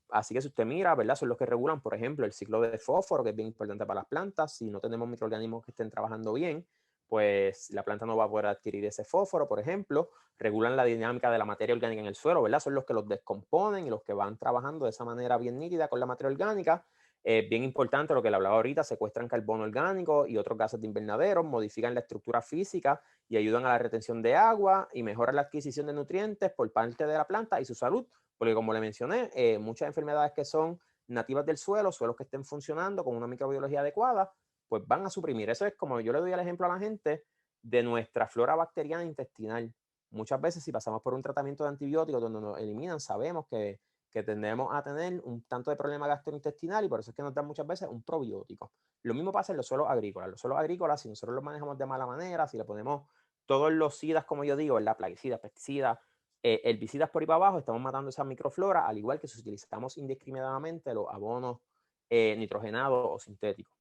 Así que si usted mira, ¿verdad? Son los que regulan, por ejemplo, el ciclo de fósforo, que es bien importante para las plantas. Si no tenemos microorganismos que estén trabajando bien, pues la planta no va a poder adquirir ese fósforo, por ejemplo. Regulan la dinámica de la materia orgánica en el suelo, ¿verdad? Son los que los descomponen y los que van trabajando de esa manera bien nítida con la materia orgánica. Bien importante lo que le hablaba ahorita, secuestran carbono orgánico y otros gases de invernadero, modifican la estructura física y ayudan a la retención de agua y mejoran la adquisición de nutrientes por parte de la planta y su salud, porque como le mencioné, muchas enfermedades que son nativas del suelo, suelos que estén funcionando con una microbiología adecuada, pues van a suprimir. Eso es como yo le doy el ejemplo a la gente de nuestra flora bacteriana intestinal. Muchas veces si pasamos por un tratamiento de antibióticos donde nos eliminan, sabemos que tendemos a tener un tanto de problema gastrointestinal y por eso es que nos dan muchas veces un probiótico. Lo mismo pasa en los suelos agrícolas. Los suelos agrícolas, si nosotros los manejamos de mala manera, si le ponemos todos los sidas, como yo digo, ¿verdad? Plaguicidas, pesticidas, herbicidas por ahí para abajo, estamos matando esa microflora, al igual que si utilizamos indiscriminadamente los abonos nitrogenados o sintéticos.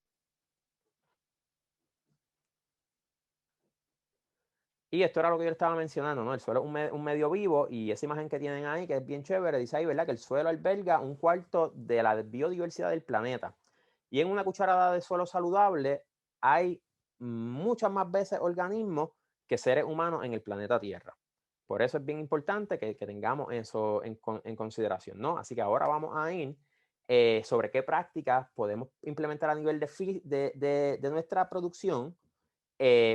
Y esto era lo que yo estaba mencionando, ¿no? El suelo es un medio vivo y esa imagen que tienen ahí, que es bien chévere, dice ahí, ¿verdad? Que el suelo alberga un cuarto de la biodiversidad del planeta. Y en una cucharada de suelo saludable hay muchas más veces organismos que seres humanos en el planeta Tierra. Por eso es bien importante que tengamos eso en consideración, ¿no? Así que ahora vamos a ir sobre qué prácticas podemos implementar a nivel de nuestra producción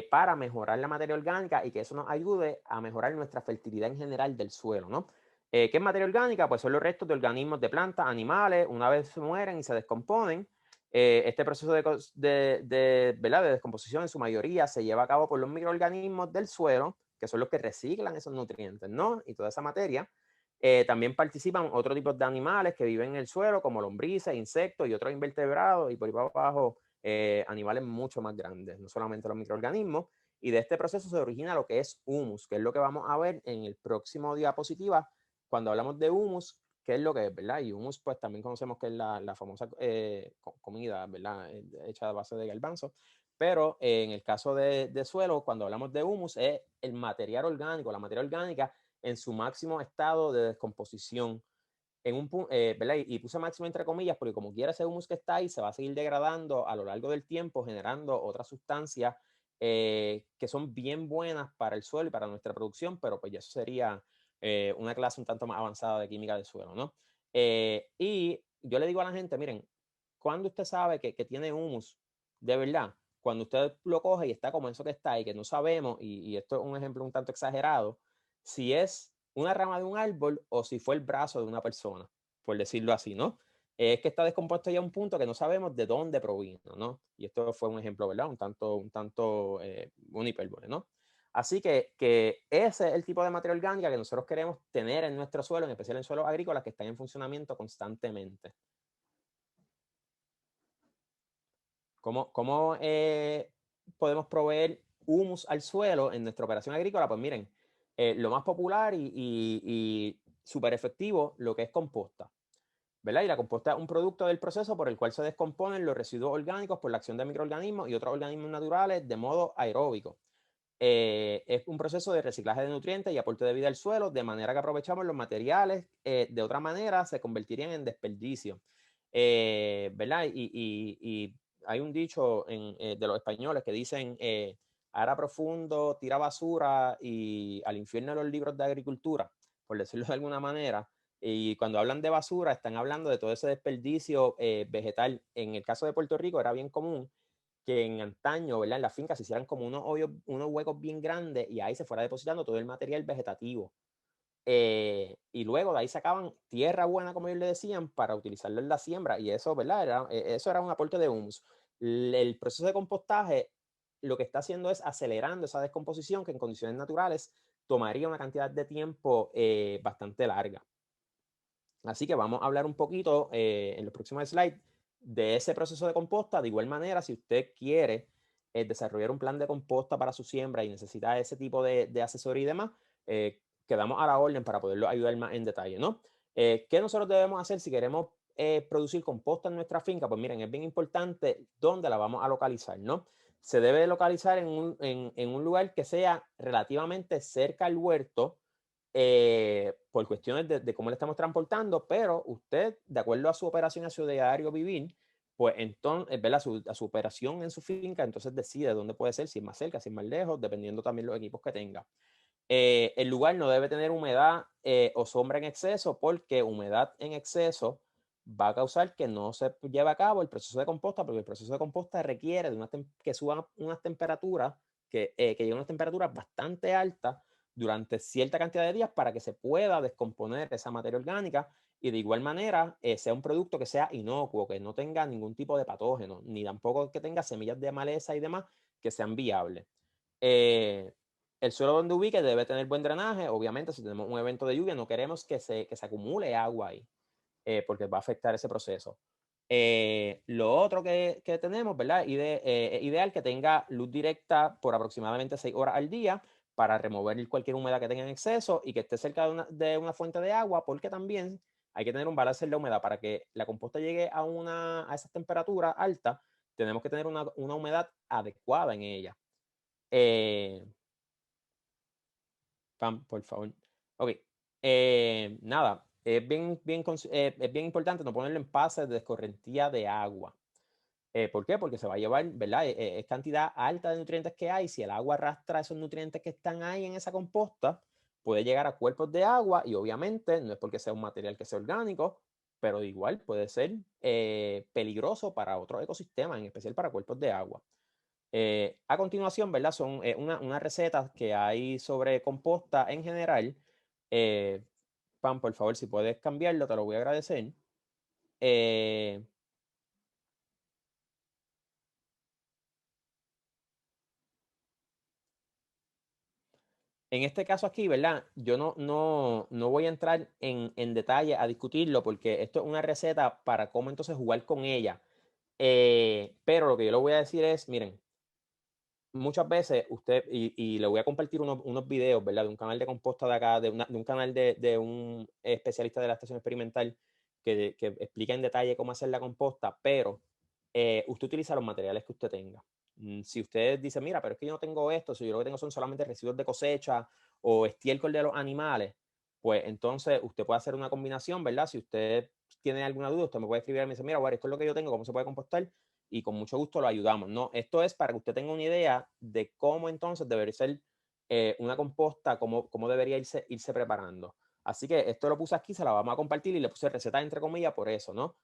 para mejorar la materia orgánica y que eso nos ayude a mejorar nuestra fertilidad en general del suelo, ¿no? ¿Qué es materia orgánica? Pues son los restos de organismos de plantas, animales, una vez se mueren y se descomponen. Este proceso ¿verdad? De descomposición en su mayoría se lleva a cabo por los microorganismos del suelo, que son los que reciclan esos nutrientes, ¿no? Y toda esa materia. También participan otros tipos de animales que viven en el suelo, como lombrices, insectos y otros invertebrados, y por ahí para abajo animales mucho más grandes, no solamente los microorganismos. Y de este proceso se origina lo que es humus, que es lo que vamos a ver en el próximo diapositiva cuando hablamos de humus, qué es lo que es, ¿verdad? Y humus, pues también conocemos que es la famosa comida, ¿verdad? Hecha a base de garbanzo. Pero en el caso de suelo, cuando hablamos de humus, es el material orgánico, la materia orgánica en su máximo estado de descomposición en un punto, ¿verdad? Y puse máximo entre comillas, porque como quiera ese humus que está ahí, se va a seguir degradando a lo largo del tiempo, generando otras sustancias que son bien buenas para el suelo y para nuestra producción, pero pues ya eso sería una clase un tanto más avanzada de química del suelo, ¿no? Y yo le digo a la gente, miren, cuando usted sabe que tiene humus, de verdad, cuando usted lo coge y está como eso que está y que no sabemos, y esto es un ejemplo un tanto exagerado, si es una rama de un árbol o si fue el brazo de una persona, por decirlo así, ¿no? Es que está descompuesto ya a un punto que no sabemos de dónde provino, ¿no? Y esto fue un ejemplo, ¿verdad? Una hipérbole, ¿no? Así que ese es el tipo de materia orgánica que nosotros queremos tener en nuestro suelo, en especial en suelos agrícolas que están en funcionamiento constantemente. ¿Cómo podemos proveer humus al suelo en nuestra operación agrícola? Pues miren, lo más popular y súper efectivo, lo que es composta, ¿verdad? Y la composta es un producto del proceso por el cual se descomponen los residuos orgánicos por la acción de microorganismos y otros organismos naturales de modo aeróbico. Es un proceso de reciclaje de nutrientes y aporte de vida al suelo, de manera que aprovechamos los materiales, de otra manera se convertirían en desperdicio. ¿Verdad? Y hay un dicho de los españoles que dicen, ara profundo, tira basura y al infierno los libros de agricultura, por decirlo de alguna manera. Y cuando hablan de basura, están hablando de todo ese desperdicio vegetal. En el caso de Puerto Rico era bien común que en antaño, ¿verdad? En las fincas se hicieran como unos hoyos, unos huecos bien grandes y ahí se fuera depositando todo el material vegetativo. Y luego de ahí sacaban tierra buena, como ellos le decían, para utilizarlo en la siembra. Y eso, ¿verdad? Eso era un aporte de humus. El proceso de compostaje lo que está haciendo es acelerando esa descomposición que en condiciones naturales tomaría una cantidad de tiempo bastante larga. Así que vamos a hablar un poquito en los próximos slides de ese proceso de composta. De igual manera, si usted quiere desarrollar un plan de composta para su siembra y necesita ese tipo de asesoría y demás, quedamos a la orden para poderlo ayudar más en detalle, ¿no? ¿Qué nosotros debemos hacer si queremos producir composta en nuestra finca? Pues miren, es bien importante dónde la vamos a localizar, ¿no? Se debe localizar en un lugar que sea relativamente cerca al huerto, por cuestiones de cómo le estamos transportando, pero usted, de acuerdo a su operación, a su diario vivir, pues entonces, ¿verdad? A su operación en su finca, entonces decide dónde puede ser, si es más cerca, si es más lejos, dependiendo también los equipos que tenga. El lugar no debe tener humedad o sombra en exceso, porque humedad en exceso va a causar que no se lleve a cabo el proceso de composta, porque el proceso de composta requiere de que suban unas temperaturas, que lleguen a unas temperaturas bastante altas durante cierta cantidad de días para que se pueda descomponer esa materia orgánica y de igual manera sea un producto que sea inocuo, que no tenga ningún tipo de patógeno, ni tampoco que tenga semillas de maleza y demás que sean viables. El suelo donde ubique debe tener buen drenaje. Obviamente, si tenemos un evento de lluvia, no queremos que se acumule agua ahí, porque va a afectar ese proceso. Lo otro que tenemos, ¿verdad? Es ideal que tenga luz directa por aproximadamente 6 horas al día para remover cualquier humedad que tenga en exceso y que esté cerca de una fuente de agua, porque también hay que tener un balance en la humedad para que la composta llegue a esas temperaturas altas. Tenemos que tener una humedad adecuada en ella. Pam, por favor. Ok. Nada, es bien importante no ponerlo en pases de escorrentía de agua. ¿Por qué? Porque se va a llevar, ¿verdad? Es cantidad alta de nutrientes que hay. Si el agua arrastra esos nutrientes que están ahí en esa composta, puede llegar a cuerpos de agua y obviamente no es porque sea un material que sea orgánico, pero igual puede ser peligroso para otros ecosistemas, en especial para cuerpos de agua. A continuación, ¿verdad? Son unas recetas que hay sobre composta en general. Pam, por favor, si puedes cambiarlo, te lo voy a agradecer. Eh, en este caso aquí, ¿verdad? Yo no voy a entrar en detalle a discutirlo porque esto es una receta para cómo entonces jugar con ella. Pero lo que yo le voy a decir es, miren, muchas veces usted, y le voy a compartir unos videos, ¿verdad? De un canal de composta de acá, de un canal de un especialista de la estación experimental que explica en detalle cómo hacer la composta, pero usted utiliza los materiales que usted tenga. Si usted dice, mira, pero es que yo no tengo esto, si yo lo que tengo son solamente residuos de cosecha o estiércol de los animales, pues entonces usted puede hacer una combinación, ¿verdad? Si usted tiene alguna duda, usted me puede escribir y me dice, mira, bueno, esto es lo que yo tengo, ¿cómo se puede compostar? Y con mucho gusto lo ayudamos, ¿no? Esto es para que usted tenga una idea de cómo entonces debería ser una composta, cómo debería irse preparando. Así que esto lo puse aquí, se la vamos a compartir y le puse receta entre comillas por eso, ¿no?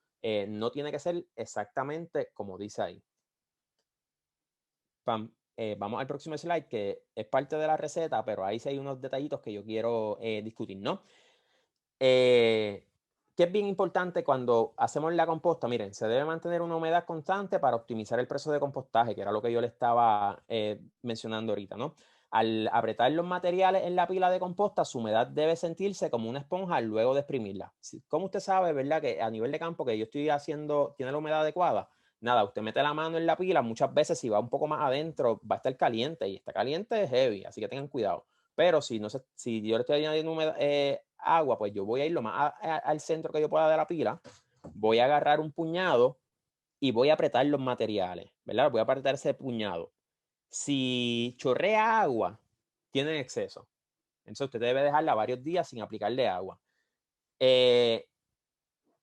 No tiene que ser exactamente como dice ahí. Vamos al próximo slide, que es parte de la receta, pero ahí sí hay unos detallitos que yo quiero discutir, ¿no? Que es bien importante cuando hacemos la composta. Miren, se debe mantener una humedad constante para optimizar el proceso de compostaje, que era lo que yo le estaba mencionando ahorita, ¿no? Al apretar los materiales en la pila de composta, su humedad debe sentirse como una esponja luego de exprimirla. Como usted sabe, ¿verdad? Que a nivel de campo que yo estoy haciendo, tiene la humedad adecuada. Nada, usted mete la mano en la pila, muchas veces si va un poco más adentro va a estar caliente y está caliente es heavy, así que tengan cuidado. Pero si, no sé, si yo le estoy añadiendo agua, pues yo voy a ir lo más al centro que yo pueda de la pila, voy a agarrar un puñado y voy a apretar los materiales, ¿verdad? Voy a apretar ese puñado. Si chorrea agua, tiene exceso. Entonces usted debe dejarla varios días sin aplicarle agua.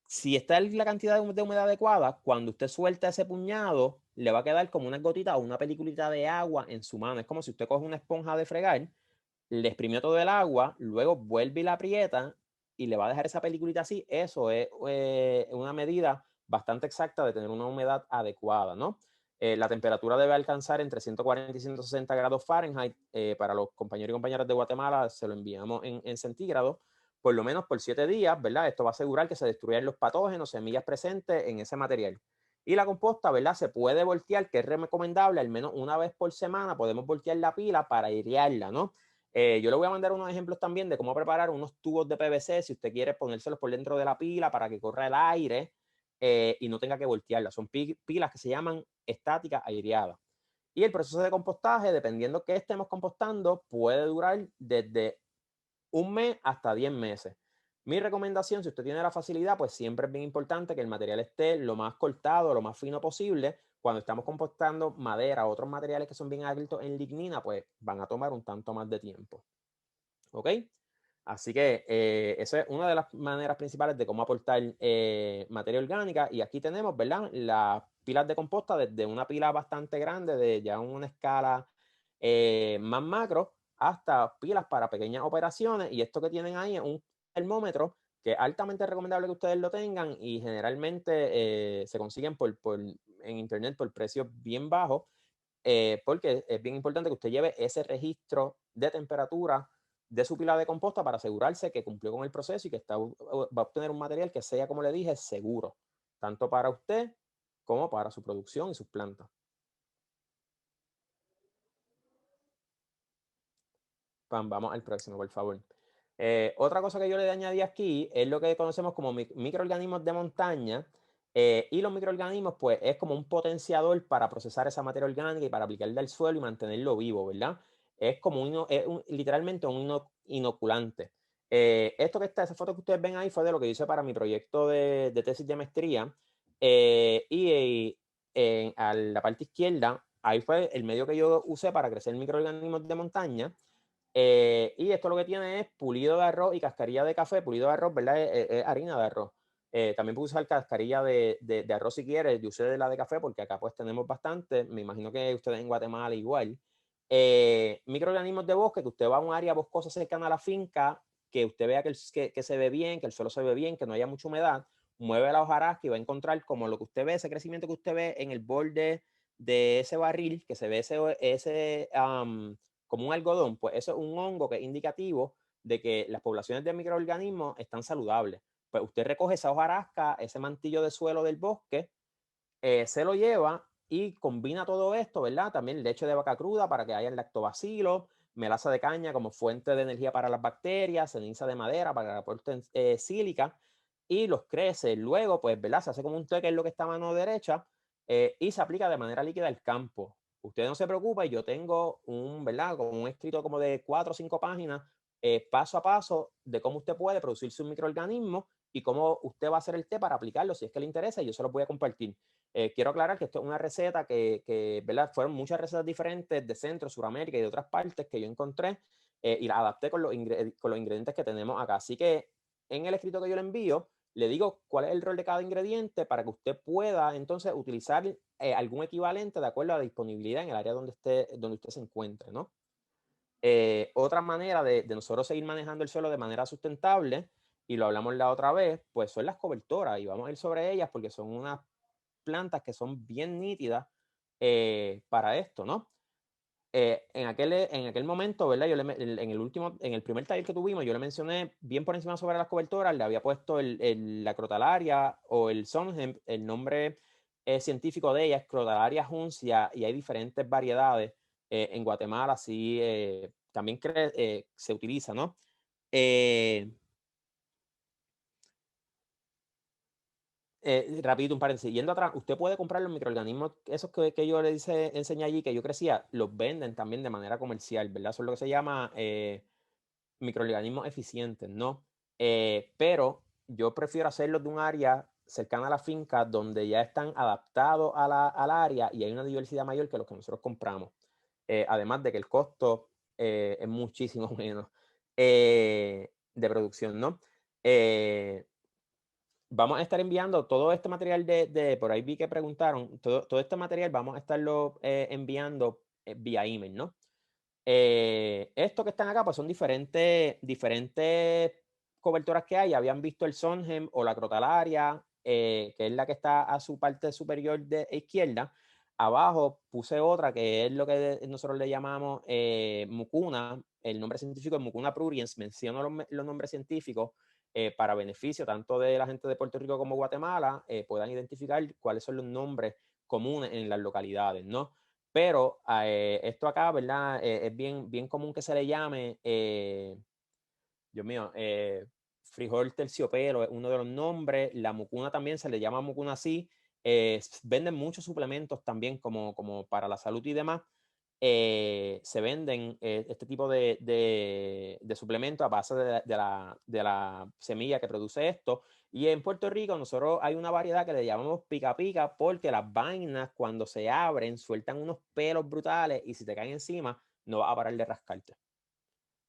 Si está la cantidad de humedad adecuada, cuando usted suelta ese puñado, le va a quedar como una gotita o una peliculita de agua en su mano. Es como si usted coge una esponja de fregar, le exprimió todo el agua, luego vuelve y la aprieta y le va a dejar esa peliculita así. Eso es una medida bastante exacta de tener una humedad adecuada, ¿no? La temperatura debe alcanzar entre 140 y 160 grados Fahrenheit. Para los compañeros y compañeras de Guatemala se lo enviamos en centígrados, por lo menos por 7 días, ¿verdad? Esto va a asegurar que se destruyan los patógenos, semillas presentes en ese material. Y la composta, ¿verdad? Se puede voltear, que es recomendable, al menos una vez por semana podemos voltear la pila para airearla, ¿no? Yo le voy a mandar unos ejemplos también de cómo preparar unos tubos de PVC si usted quiere ponérselos por dentro de la pila para que corra el aire y no tenga que voltearlas. Son pilas que se llaman estáticas aireadas. Y el proceso de compostaje, dependiendo qué estemos compostando, puede durar desde un mes hasta 10 meses. Mi recomendación, si usted tiene la facilidad, pues siempre es bien importante que el material esté lo más cortado, lo más fino posible. Cuando estamos compostando madera, otros materiales que son bien altos en lignina, pues van a tomar un tanto más de tiempo. ¿Ok? Así que esa es una de las maneras principales de cómo aportar materia orgánica. Y aquí tenemos, ¿verdad? Las pilas de composta desde una pila bastante grande, de ya una escala más macro, hasta pilas para pequeñas operaciones. Y esto que tienen ahí es un termómetro que es altamente recomendable que ustedes lo tengan y generalmente se consiguen en internet por precios bien bajos, porque es bien importante que usted lleve ese registro de temperatura de su pila de composta para asegurarse que cumplió con el proceso y que va a obtener un material que sea, como le dije, seguro, tanto para usted como para su producción y sus plantas. Vamos al próximo, por favor. Otra cosa que yo le añadí aquí es lo que conocemos como microorganismos de montaña. Y los microorganismos, pues, es como un potenciador para procesar esa materia orgánica y para aplicarla al suelo y mantenerlo vivo, ¿verdad? Es como literalmente un inoculante. Esa foto que ustedes ven ahí fue de lo que hice para mi proyecto de tesis de maestría. A la parte izquierda, ahí fue el medio que yo usé para crecer microorganismos de montaña. Y esto lo que tiene es pulido de arroz y cascarilla de café. Pulido de arroz, ¿verdad? Es harina de arroz. También puedo usar cascarilla de arroz si quieres. Yo usé de la de café porque acá pues tenemos bastante. Me imagino que ustedes en Guatemala igual. Microorganismos de bosque, que usted va a un área boscosa cercana a la finca, que usted vea que se ve bien, que el suelo se ve bien, que no haya mucha humedad. Mueve la hojarasca y va a encontrar como lo que usted ve, ese crecimiento que usted ve en el borde de ese barril, que se ve como un algodón, pues eso es un hongo que es indicativo de que las poblaciones de microorganismos están saludables. Pues usted recoge esa hojarasca, ese mantillo de suelo del bosque, se lo lleva y combina todo esto, ¿verdad? También leche de vaca cruda para que haya lactobacilos, melaza de caña como fuente de energía para las bacterias, ceniza de madera para que aporten sílica y los crece. Luego, pues, ¿verdad? Se hace como un té, que es lo que está a mano derecha, y se aplica de manera líquida al campo. Usted no se preocupe, yo tengo ¿verdad? Como un escrito como de 4 o 5 páginas, paso a paso, de cómo usted puede producir su microorganismo y cómo usted va a hacer el té para aplicarlo si es que le interesa, y yo se lo voy a compartir. Quiero aclarar que esto es una receta que ¿verdad? Fueron muchas recetas diferentes de Centro, Suramérica y de otras partes que yo encontré, y las adapté con los ingredientes que tenemos acá. Así que en el escrito que yo le envío, le digo cuál es el rol de cada ingrediente para que usted pueda entonces utilizar algún equivalente de acuerdo a la disponibilidad en el área donde usted se encuentre, ¿no? Otra manera de nosotros seguir manejando el suelo de manera sustentable y lo hablamos la otra vez, pues son las cobertoras y vamos a ir sobre ellas porque son unas plantas que son bien nítidas para esto, ¿no? En aquel momento, ¿verdad? En el primer taller que tuvimos, yo le mencioné bien por encima sobre las cobertoras, le había puesto la crotalaria o el Sonhemp, el nombre científico de ella es Crotalaria juncia, y hay diferentes variedades. En Guatemala sí también se utiliza, ¿no? Rapidito, un paréntesis. Yendo atrás, usted puede comprar los microorganismos, esos que yo le enseñé allí, que yo crecía, los venden también de manera comercial, ¿verdad? Eso es lo que se llama microorganismos eficientes, ¿no? Pero yo prefiero hacerlos de un área cercana a la finca donde ya están adaptados al área y hay una diversidad mayor que los que nosotros compramos. Además de que el costo es muchísimo menos de producción, ¿no? Vamos a estar enviando todo este material por ahí vi que preguntaron, todo este material vamos a estarlo enviando vía email, ¿no? Esto que están acá, pues son diferentes cobertoras que hay. Habían visto el Sonhem o la crotalaria, que es la que está a su parte superior de izquierda. Abajo puse otra que es lo que nosotros le llamamos mucuna. El nombre científico es Mucuna pruriens. Menciono los nombres científicos para beneficio tanto de la gente de Puerto Rico como Guatemala, puedan identificar cuáles son los nombres comunes en las localidades, ¿no? Pero esto acá, ¿verdad? Es bien común que se le llame, Dios mío, frijol terciopelo es uno de los nombres. La mucuna también se le llama mucuna así. Venden muchos suplementos también como para la salud y demás. Se venden este tipo de suplementos a base de la semilla que produce esto. Y en Puerto Rico nosotros hay una variedad que le llamamos pica pica porque las vainas cuando se abren sueltan unos pelos brutales y si te caen encima no vas a parar de rascarte.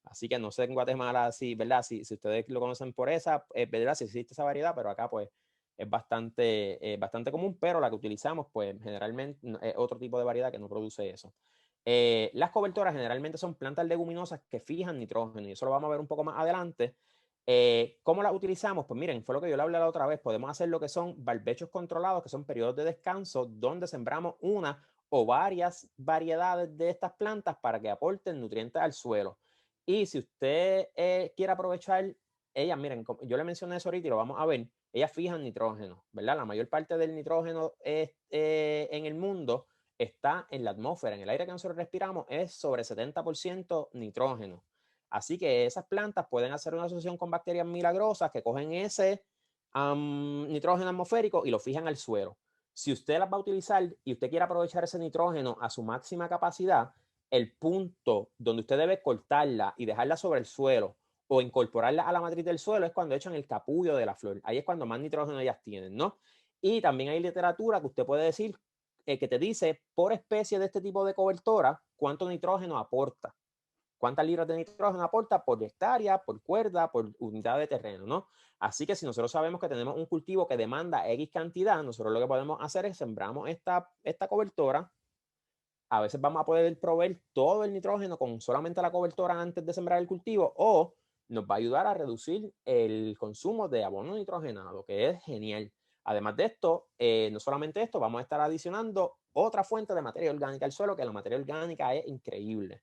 Así que no sé en Guatemala si, ¿verdad? Si ustedes lo conocen por esa, ¿verdad? Si existe esa variedad, pero acá pues es bastante común, pero la que utilizamos pues generalmente es otro tipo de variedad que no produce eso. Las cobertoras generalmente son plantas leguminosas que fijan nitrógeno y eso lo vamos a ver un poco más adelante. ¿Cómo las utilizamos? Pues miren, fue lo que yo le hablé la otra vez. Podemos hacer lo que son barbechos controlados, que son periodos de descanso donde sembramos una o varias variedades de estas plantas para que aporten nutrientes al suelo. Y si usted quiere aprovechar, ellas, miren, yo le mencioné eso ahorita y lo vamos a ver, ellas fijan nitrógeno, ¿verdad? La mayor parte del nitrógeno en el mundo está en la atmósfera, en el aire que nosotros respiramos es sobre 70% nitrógeno. Así que esas plantas pueden hacer una asociación con bacterias milagrosas que cogen ese nitrógeno atmosférico y lo fijan al suelo. Si usted las va a utilizar y usted quiere aprovechar ese nitrógeno a su máxima capacidad, el punto donde usted debe cortarla y dejarla sobre el suelo o incorporarla a la matriz del suelo es cuando echan el capullo de la flor. Ahí es cuando más nitrógeno ellas tienen, ¿no? Y también hay literatura que usted puede decir que te dice por especie de este tipo de cobertora cuánto nitrógeno aporta. ¿Cuántas libras de nitrógeno aporta por hectárea, por cuerda, por unidad de terreno, ¿no? Así que si nosotros sabemos que tenemos un cultivo que demanda X cantidad, nosotros lo que podemos hacer es sembramos esta cobertora. A veces vamos a poder proveer todo el nitrógeno con solamente la cobertura antes de sembrar el cultivo o nos va a ayudar a reducir el consumo de abono nitrogenado, que es genial. Además de esto, no solamente esto, vamos a estar adicionando otra fuente de materia orgánica al suelo, que la materia orgánica es increíble.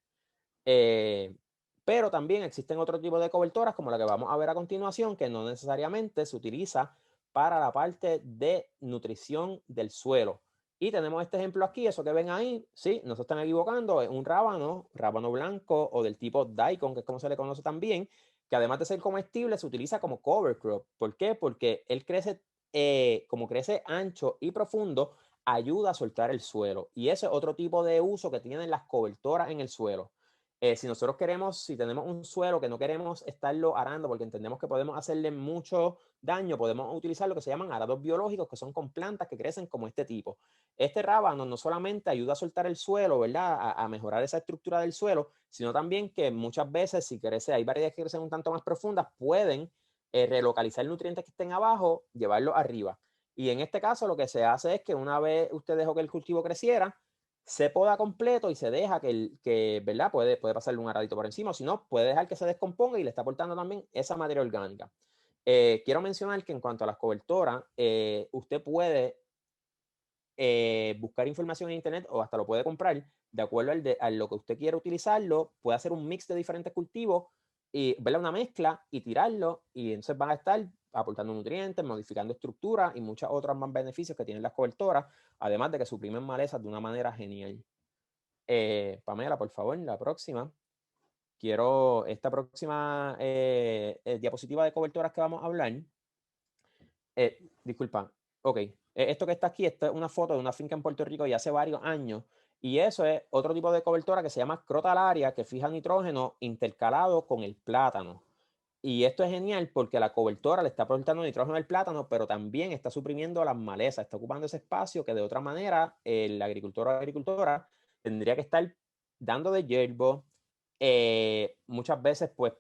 Pero también existen otro tipo de cobertoras, como la que vamos a ver a continuación, que no necesariamente se utiliza para la parte de nutrición del suelo. Y tenemos este ejemplo aquí, eso que ven ahí, sí, no se están equivocando, es un rábano blanco o del tipo daikon, que es como se le conoce también, que además de ser comestible, se utiliza como cover crop. ¿Por qué? Porque él crece, como crece ancho y profundo, ayuda a soltar el suelo. Y ese es otro tipo de uso que tienen las cobertoras en el suelo. Si nosotros si tenemos un suelo que no queremos estarlo arando porque entendemos que podemos hacerle mucho daño, podemos utilizar lo que se llaman arados biológicos, que son con plantas que crecen como este tipo. Este rábano no solamente ayuda a soltar el suelo, ¿verdad? A mejorar esa estructura del suelo, sino también que muchas veces, si crece, hay variedades que crecen un tanto más profundas, pueden relocalizar nutrientes que estén abajo, llevarlos arriba. Y en este caso, lo que se hace es que una vez usted dejó que el cultivo creciera, se poda completo y se deja ¿verdad? Puede pasarle un aradito por encima, o si no, puede dejar que se descomponga y le está aportando también esa materia orgánica. Quiero mencionar que en cuanto a las cobertoras, usted puede buscar información en internet o hasta lo puede comprar de acuerdo a lo que usted quiera utilizarlo. Puede hacer un mix de diferentes cultivos y verle una mezcla y tirarlo, y entonces van a estar aportando nutrientes, modificando estructura y muchos otros más beneficios que tienen las cobertoras, además de que suprimen malezas de una manera genial. Pamela, por favor, la próxima. Quiero esta próxima diapositiva de cobertoras que vamos a hablar. Disculpa, ok. Esto que está aquí, esta es una foto de una finca en Puerto Rico y hace varios años. Y eso es otro tipo de cobertora que se llama crotalaria, que fija nitrógeno intercalado con el plátano. Y esto es genial porque la cobertora le está aportando nitrógeno al plátano, pero también está suprimiendo las malezas, está ocupando ese espacio que de otra manera el agricultor o agricultora tendría que estar dando de yerbo. Muchas veces, pues,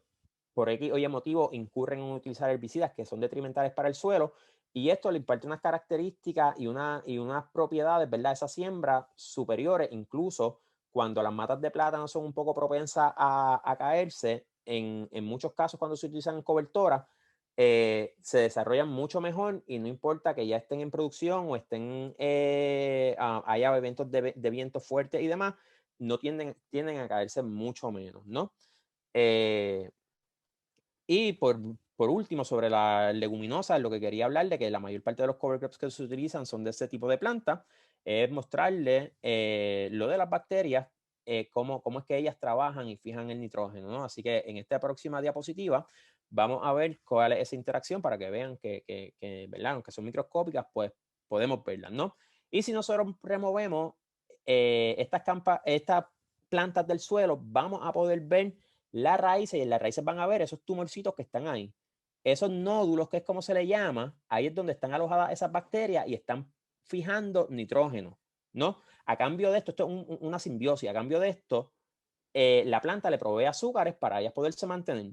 por X o Y motivo, incurren en utilizar herbicidas que son detrimentales para el suelo, y esto le imparte unas características y unas propiedades, ¿verdad? Esa siembra superiores, incluso cuando las matas de plátano son un poco propensas a caerse, en muchos casos cuando se utilizan cobertoras, se desarrollan mucho mejor, y no importa que ya estén en producción o haya eventos de viento fuerte y demás, no tienden a caerse mucho menos, ¿no? Y por último, sobre las leguminosas, lo que quería hablar de que la mayor parte de los cover crops que se utilizan son de este tipo de plantas, es mostrarle lo de las bacterias, cómo es que ellas trabajan y fijan el nitrógeno, ¿no? Así que en esta próxima diapositiva vamos a ver cuál es esa interacción para que vean que, ¿verdad? Aunque son microscópicas, pues podemos verlas, ¿no? Y si nosotros removemos estas plantas del suelo, vamos a poder ver las raíces, y en las raíces van a ver esos tumorcitos que están ahí. Esos nódulos, que es como se le llama, ahí es donde están alojadas esas bacterias y están fijando nitrógeno, ¿no? A cambio de esto es una simbiosis. A cambio de esto, la planta le provee azúcares para ellas poderse mantener.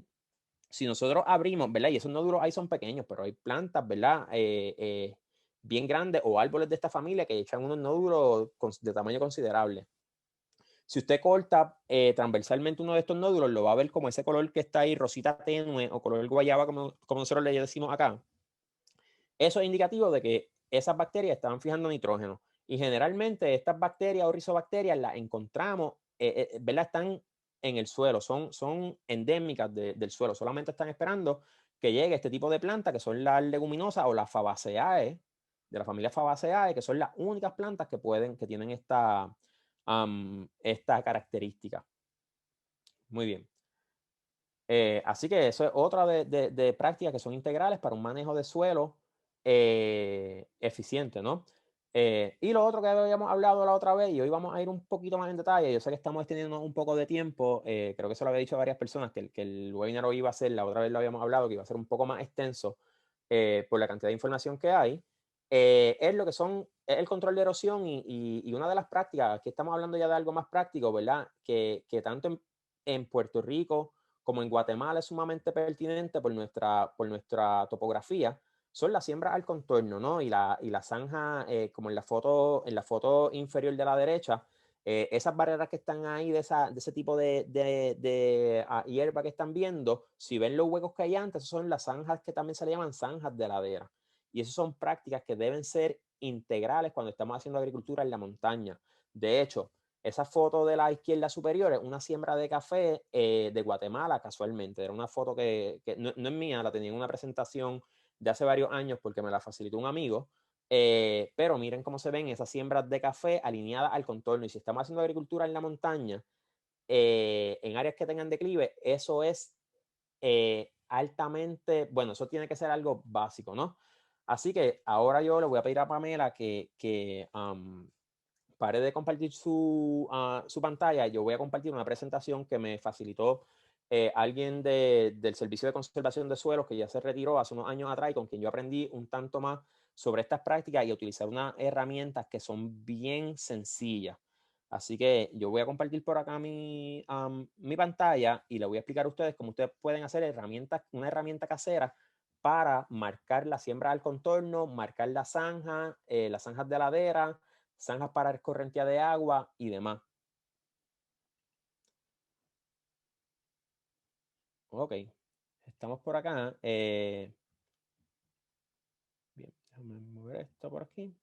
Si nosotros abrimos, ¿verdad? Y esos nódulos ahí son pequeños, pero hay plantas, ¿verdad? Bien grandes, o árboles de esta familia, que echan unos nódulos de tamaño considerable. Si usted corta transversalmente uno de estos nódulos, lo va a ver como ese color que está ahí, rosita tenue o color guayaba, como nosotros le decimos acá. Eso es indicativo de que esas bacterias estaban fijando nitrógeno. Y generalmente estas bacterias o rizobacterias las encontramos, ¿verdad? Están en el suelo, son endémicas del suelo. Solamente están esperando que llegue este tipo de planta, que son las leguminosas o las Fabaceae, de la familia Fabaceae, que son las únicas plantas que tienen esta característica. Muy bien. Así que eso es otra de prácticas que son integrales para un manejo de suelo eficiente, ¿no? Y lo otro que habíamos hablado la otra vez, y hoy vamos a ir un poquito más en detalle. Yo sé que estamos teniendo un poco de tiempo, creo que eso lo había dicho a varias personas, que el webinar hoy iba a ser, la otra vez lo habíamos hablado, que iba a ser un poco más extenso por la cantidad de información que hay. Es lo que es el control de erosión, y una de las prácticas, aquí estamos hablando ya de algo más práctico, ¿verdad? Que tanto en Puerto Rico como en Guatemala es sumamente pertinente por nuestra topografía, son las siembras al contorno, ¿no? Y la zanja, como en la foto inferior de la derecha, esas barreras que están ahí de ese tipo de hierba que están viendo, si ven los huecos que hay antes, son las zanjas que también se le llaman zanjas de ladera. Y esas son prácticas que deben ser integrales cuando estamos haciendo agricultura en la montaña. De hecho, esa foto de la izquierda superior es una siembra de café de Guatemala, casualmente. Era una foto que no es mía, la tenía en una presentación de hace varios años porque me la facilitó un amigo. Pero miren cómo se ven esas siembras de café alineadas al contorno. Y si estamos haciendo agricultura en la montaña, en áreas que tengan declive, eso es altamente, bueno, eso tiene que ser algo básico, ¿no? Así que ahora yo le voy a pedir a Pamela que pare de compartir su pantalla. Yo voy a compartir una presentación que me facilitó alguien del Servicio de Conservación de Suelos, que ya se retiró hace unos años atrás, y con quien yo aprendí un tanto más sobre estas prácticas y a utilizar unas herramientas que son bien sencillas. Así que yo voy a compartir por acá mi pantalla, y le voy a explicar a ustedes cómo ustedes pueden hacer una herramienta casera para marcar la siembra al contorno, marcar la zanja, las zanjas de ladera, zanjas para escorrentía de agua y demás. Ok, estamos por acá. Déjame mover esto por aquí.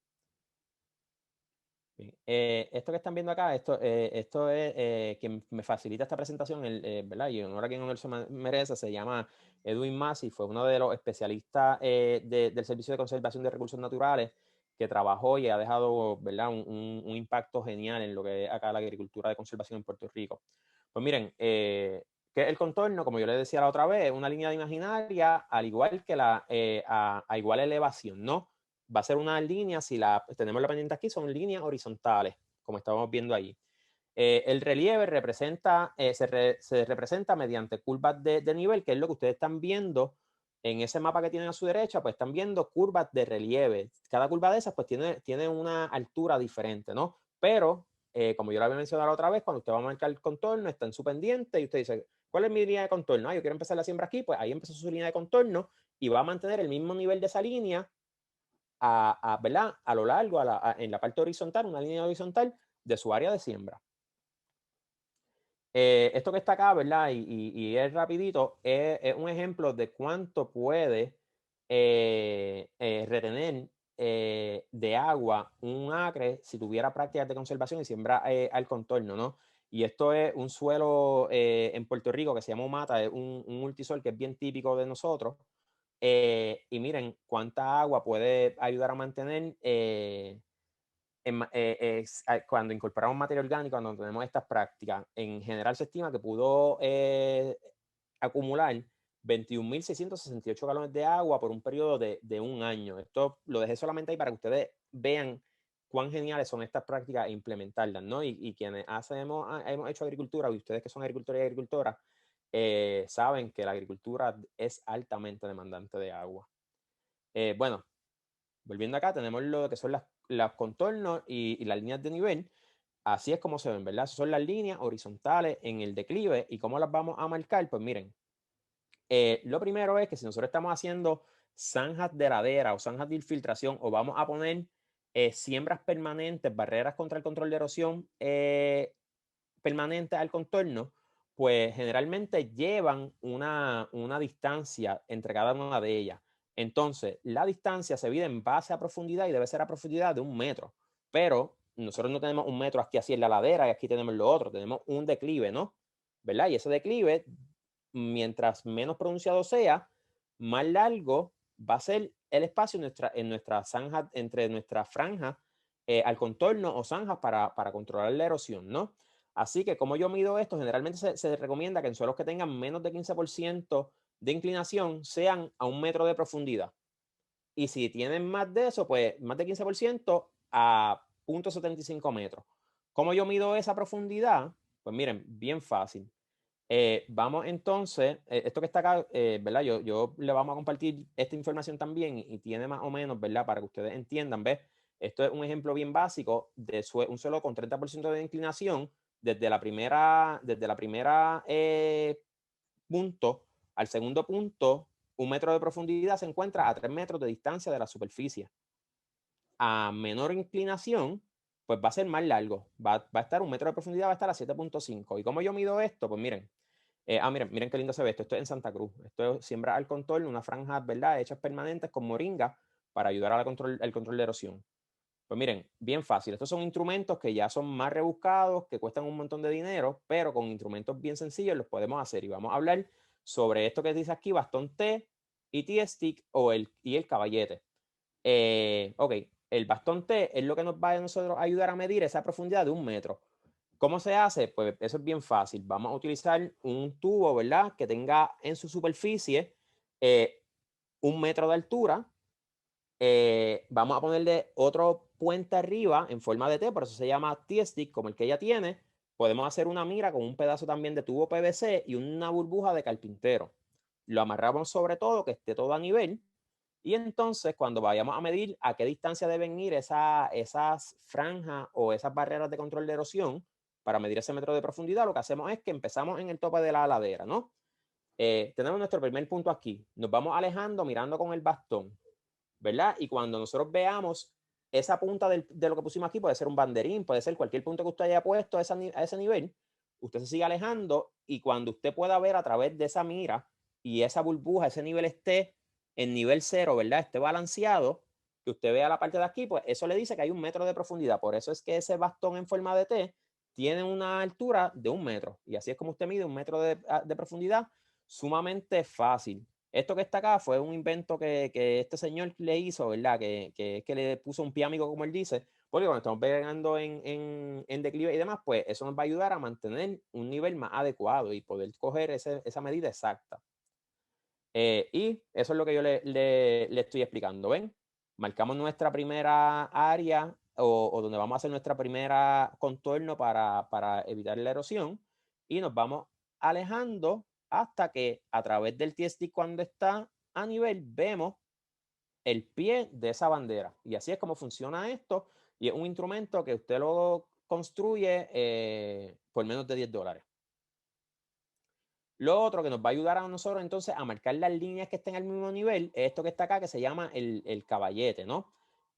Bien. Esto que están viendo acá, esto es quien me facilita esta presentación, ¿verdad? Y en honor a quien honor se merece, se llama Edwin Masi, fue uno de los especialistas del Servicio de Conservación de Recursos Naturales que trabajó y ha dejado, ¿verdad? Un impacto genial en lo que es acá la agricultura de conservación en Puerto Rico. Pues miren, que el contorno, como yo les decía la otra vez, es una línea imaginaria, al igual que a igual elevación, ¿no? Va a ser una línea, si tenemos la pendiente aquí, son líneas horizontales, como estábamos viendo ahí. El relieve se representa mediante curvas de nivel, que es lo que ustedes están viendo en ese mapa que tienen a su derecha, pues están viendo curvas de relieve. Cada curva de esas pues tiene una altura diferente, ¿no? Pero, como yo lo había mencionado otra vez, cuando usted va a marcar el contorno, está en su pendiente y usted dice, ¿cuál es mi línea de contorno? Yo quiero empezar la siembra aquí, pues ahí empezó su línea de contorno y va a mantener el mismo nivel de esa línea ¿verdad? A lo largo, en la parte horizontal, una línea horizontal de su área de siembra. Esto que está acá, ¿verdad? Y es rapidito, es un ejemplo de cuánto puede retener de agua un acre si tuviera prácticas de conservación y siembra al contorno, ¿no? Y esto es un suelo en Puerto Rico que se llama mata, es un multisol que es bien típico de nosotros. Y miren cuánta agua puede ayudar a mantener cuando incorporamos materia orgánica, cuando tenemos estas prácticas. En general se estima que pudo acumular 21.668 galones de agua por un periodo de un año. Esto lo dejé solamente ahí para que ustedes vean cuán geniales son estas prácticas e implementarlas, ¿no? Y quienes hemos hecho agricultura, y ustedes que son agricultores y agricultoras, saben que la agricultura es altamente demandante de agua. Bueno, volviendo acá, tenemos lo que son los contornos y las líneas de nivel. Así es como se ven, ¿verdad? Esas son las líneas horizontales en el declive. ¿Y cómo las vamos a marcar? Pues miren, lo primero es que si nosotros estamos haciendo zanjas de ladera o zanjas de infiltración o vamos a poner siembras permanentes, barreras contra el control de erosión permanente al contorno, pues generalmente llevan una distancia entre cada una de ellas. Entonces, la distancia se mide en base a profundidad y debe ser a profundidad de 1 metro. Pero nosotros no tenemos 1 metro aquí así en la ladera y aquí tenemos lo otro, tenemos un declive, ¿no? ¿Verdad? Y ese declive, mientras menos pronunciado sea, más largo va a ser el espacio en nuestra zanja, entre nuestra franja al contorno o zanjas para controlar la erosión, ¿no? Así que como yo mido esto, generalmente se recomienda que en suelos que tengan menos de 15% de inclinación sean a 1 metro de profundidad. Y si tienen más de eso, pues más de 15% a 0.75 metros. ¿Cómo yo mido esa profundidad? Pues miren, bien fácil. Vamos entonces, esto que está acá, ¿verdad? Yo le vamos a compartir esta información también y tiene más o menos, ¿verdad? Para que ustedes entiendan, ¿ves? Esto es un ejemplo bien básico de un suelo con 30% de inclinación desde la primera punto al segundo punto, 1 metro de profundidad se encuentra a 3 metros de distancia de la superficie. A menor inclinación, pues va a ser más largo. Va a estar 1 metro de profundidad, va a estar a 7.5. ¿Y cómo yo mido esto? Pues miren, miren qué lindo se ve esto. Esto es en Santa Cruz. Esto es siembra al contorno, una franja, ¿verdad? Hechas permanentes con moringa para ayudar al control de erosión. Pues miren, bien fácil. Estos son instrumentos que ya son más rebuscados, que cuestan un montón de dinero, pero con instrumentos bien sencillos los podemos hacer. Y vamos a hablar sobre esto que dice aquí, bastón T y T-stick y el caballete. Ok, el bastón T es lo que nos va a nosotros ayudar a medir esa profundidad de 1 metro. ¿Cómo se hace? Pues eso es bien fácil. Vamos a utilizar un tubo, ¿verdad? Que tenga en su superficie 1 metro de altura. Vamos a ponerle otro puente arriba en forma de T, por eso se llama T-stick, como el que ella tiene. Podemos hacer una mira con un pedazo también de tubo PVC y una burbuja de carpintero. Lo amarramos sobre todo, que esté todo a nivel. Y entonces, cuando vayamos a medir a qué distancia deben ir esas franjas o esas barreras de control de erosión para medir ese metro de profundidad, lo que hacemos es que empezamos en el tope de la ladera, ¿no? Tenemos nuestro primer punto aquí. Nos vamos alejando mirando con el bastón, ¿verdad? Y cuando nosotros veamos esa punta de lo que pusimos aquí, puede ser un banderín, puede ser cualquier punto que usted haya puesto a ese nivel, usted se sigue alejando y cuando usted pueda ver a través de esa mira y esa burbuja, ese nivel esté en nivel 0, ¿verdad? Esté balanceado, que usted vea la parte de aquí, pues eso le dice que hay 1 metro de profundidad. Por eso es que ese bastón en forma de T tiene una altura de 1 metro. Y así es como usted mide 1 metro de profundidad, sumamente fácil. Esto que está acá fue un invento que este señor le hizo, ¿verdad? Que le puso un pie amigo, como él dice, porque cuando estamos pegando en declive y demás, pues eso nos va a ayudar a mantener un nivel más adecuado y poder coger esa medida exacta. Y eso es lo que yo le estoy explicando. ¿Ven? Marcamos nuestra primera área o donde vamos a hacer nuestra primera contorno para evitar la erosión y nos vamos alejando hasta que a través del TSD, cuando está a nivel, vemos el pie de esa bandera. Y así es como funciona esto. Y es un instrumento que usted lo construye por menos de $10. Lo otro que nos va a ayudar a nosotros entonces a marcar las líneas que estén al mismo nivel es esto que está acá, que se llama el caballete, ¿no?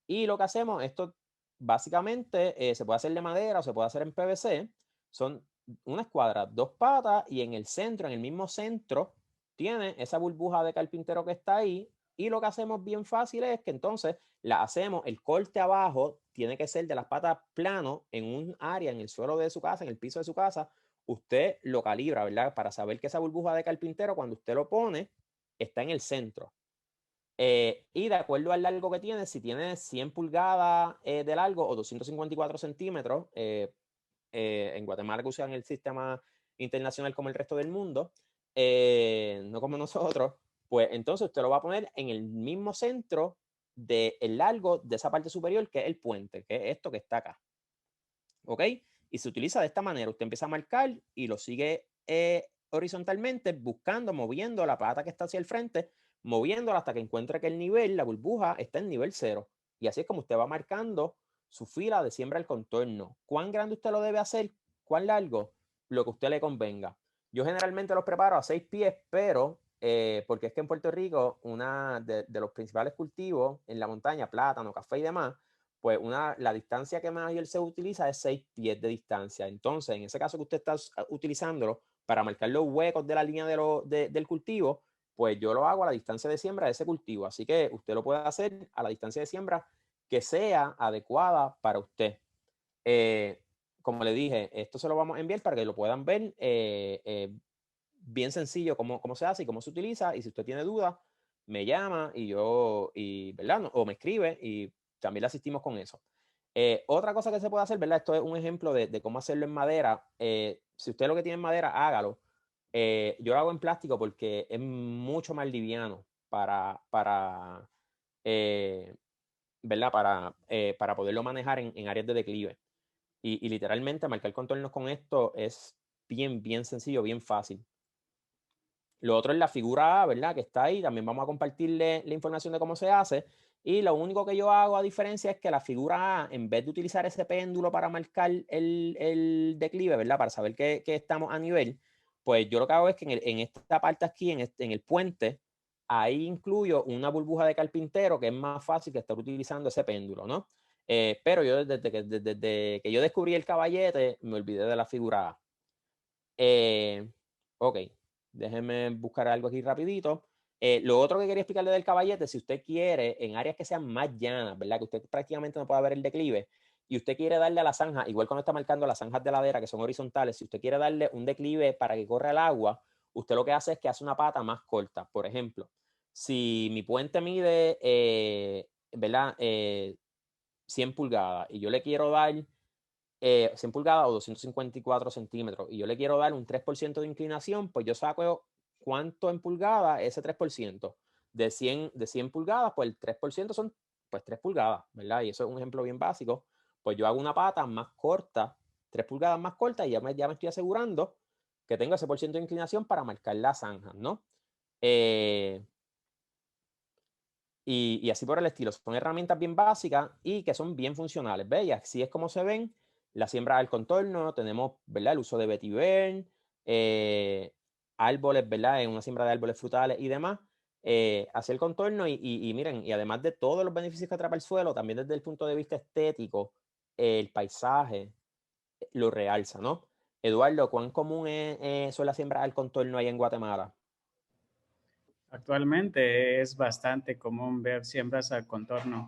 Y lo que hacemos, esto básicamente se puede hacer de madera o se puede hacer en PVC. Son una escuadra, 2 patas, y en el centro, en el mismo centro, tiene esa burbuja de carpintero que está ahí. Y lo que hacemos bien fácil es que entonces la hacemos, el corte abajo tiene que ser de las patas plano en un área, en el suelo de su casa, en el piso de su casa. Usted lo calibra, ¿verdad? Para saber que esa burbuja de carpintero, cuando usted lo pone, está en el centro. Y de acuerdo al largo que tiene, si tiene 100 pulgadas de largo o 254 centímetros, en Guatemala que usan el sistema internacional como el resto del mundo, no como nosotros, pues entonces usted lo va a poner en el mismo centro del largo de esa parte superior, que es el puente, que es esto que está acá. ¿Ok? Y se utiliza de esta manera. Usted empieza a marcar y lo sigue horizontalmente, buscando, moviendo la pata que está hacia el frente, moviéndola hasta que encuentre que el nivel, la burbuja, está en nivel 0. Y así es como usted va marcando su fila de siembra al contorno. ¿Cuán grande usted lo debe hacer? ¿Cuán largo? Lo que a usted le convenga. Yo generalmente los preparo a 6 pies, pero porque es que en Puerto Rico, una de los principales cultivos en la montaña, plátano, café y demás, pues la distancia que mayor se utiliza es 6 pies de distancia. Entonces, en ese caso que usted está utilizándolo para marcar los huecos de la línea del cultivo, pues yo lo hago a la distancia de siembra de ese cultivo. Así que usted lo puede hacer a la distancia de siembra que sea adecuada para usted. Como le dije, esto se lo vamos a enviar para que lo puedan ver bien sencillo cómo se hace y cómo se utiliza. Y si usted tiene dudas, me llama ¿verdad? O me escribe y también le asistimos con eso. Otra cosa que se puede hacer, ¿verdad? Esto es un ejemplo de cómo hacerlo en madera. Si usted lo que tiene en madera, hágalo. Yo lo hago en plástico porque es mucho más liviano ¿verdad? Para poderlo manejar en áreas de declive. Y literalmente marcar contornos con esto es bien sencillo, bien fácil. Lo otro es la figura A, ¿verdad? Que está ahí. También vamos a compartirle la información de cómo se hace. Y lo único que yo hago a diferencia es que la figura A, en vez de utilizar ese péndulo para marcar el declive, ¿verdad? Para saber que estamos a nivel, pues yo lo que hago es que en esta parte aquí, en el puente, ahí incluyo una burbuja de carpintero que es más fácil que estar utilizando ese péndulo, ¿no? Pero yo desde que yo descubrí el caballete, me olvidé de la figura A. Ok, déjenme buscar algo aquí rapidito. Lo otro que quería explicarle del caballete, si usted quiere, en áreas que sean más llanas, ¿verdad? Que usted prácticamente no pueda ver el declive, y usted quiere darle a la zanja, igual cuando está marcando las zanjas de ladera que son horizontales, si usted quiere darle un declive para que corra el agua, usted lo que hace es que hace una pata más corta. Por ejemplo, si mi puente mide, ¿verdad? 100 pulgadas y yo le quiero dar 100 pulgadas o 254 centímetros y yo le quiero dar un 3% de inclinación, pues yo saco cuánto en pulgadas ese 3%. De 100 pulgadas, pues el 3% son pues 3 pulgadas, ¿verdad? Y eso es un ejemplo bien básico. Pues yo hago una pata más corta, 3 pulgadas más corta y ya me estoy asegurando que tengo ese por ciento de inclinación para marcar la zanja, ¿no? Y así por el estilo. Son herramientas bien básicas y que son bien funcionales. ¿Ves? Y así es como se ven la siembra del contorno. Tenemos, ¿verdad? El uso de vetiver, árboles, ¿verdad? En una siembra de árboles frutales y demás. Hacer el contorno y miren, y además de todos los beneficios que atrapa el suelo, también desde el punto de vista estético, el paisaje lo realza, ¿no? Eduardo, ¿cuán común son las siembras al contorno ahí en Guatemala? Actualmente es bastante común ver siembras al contorno.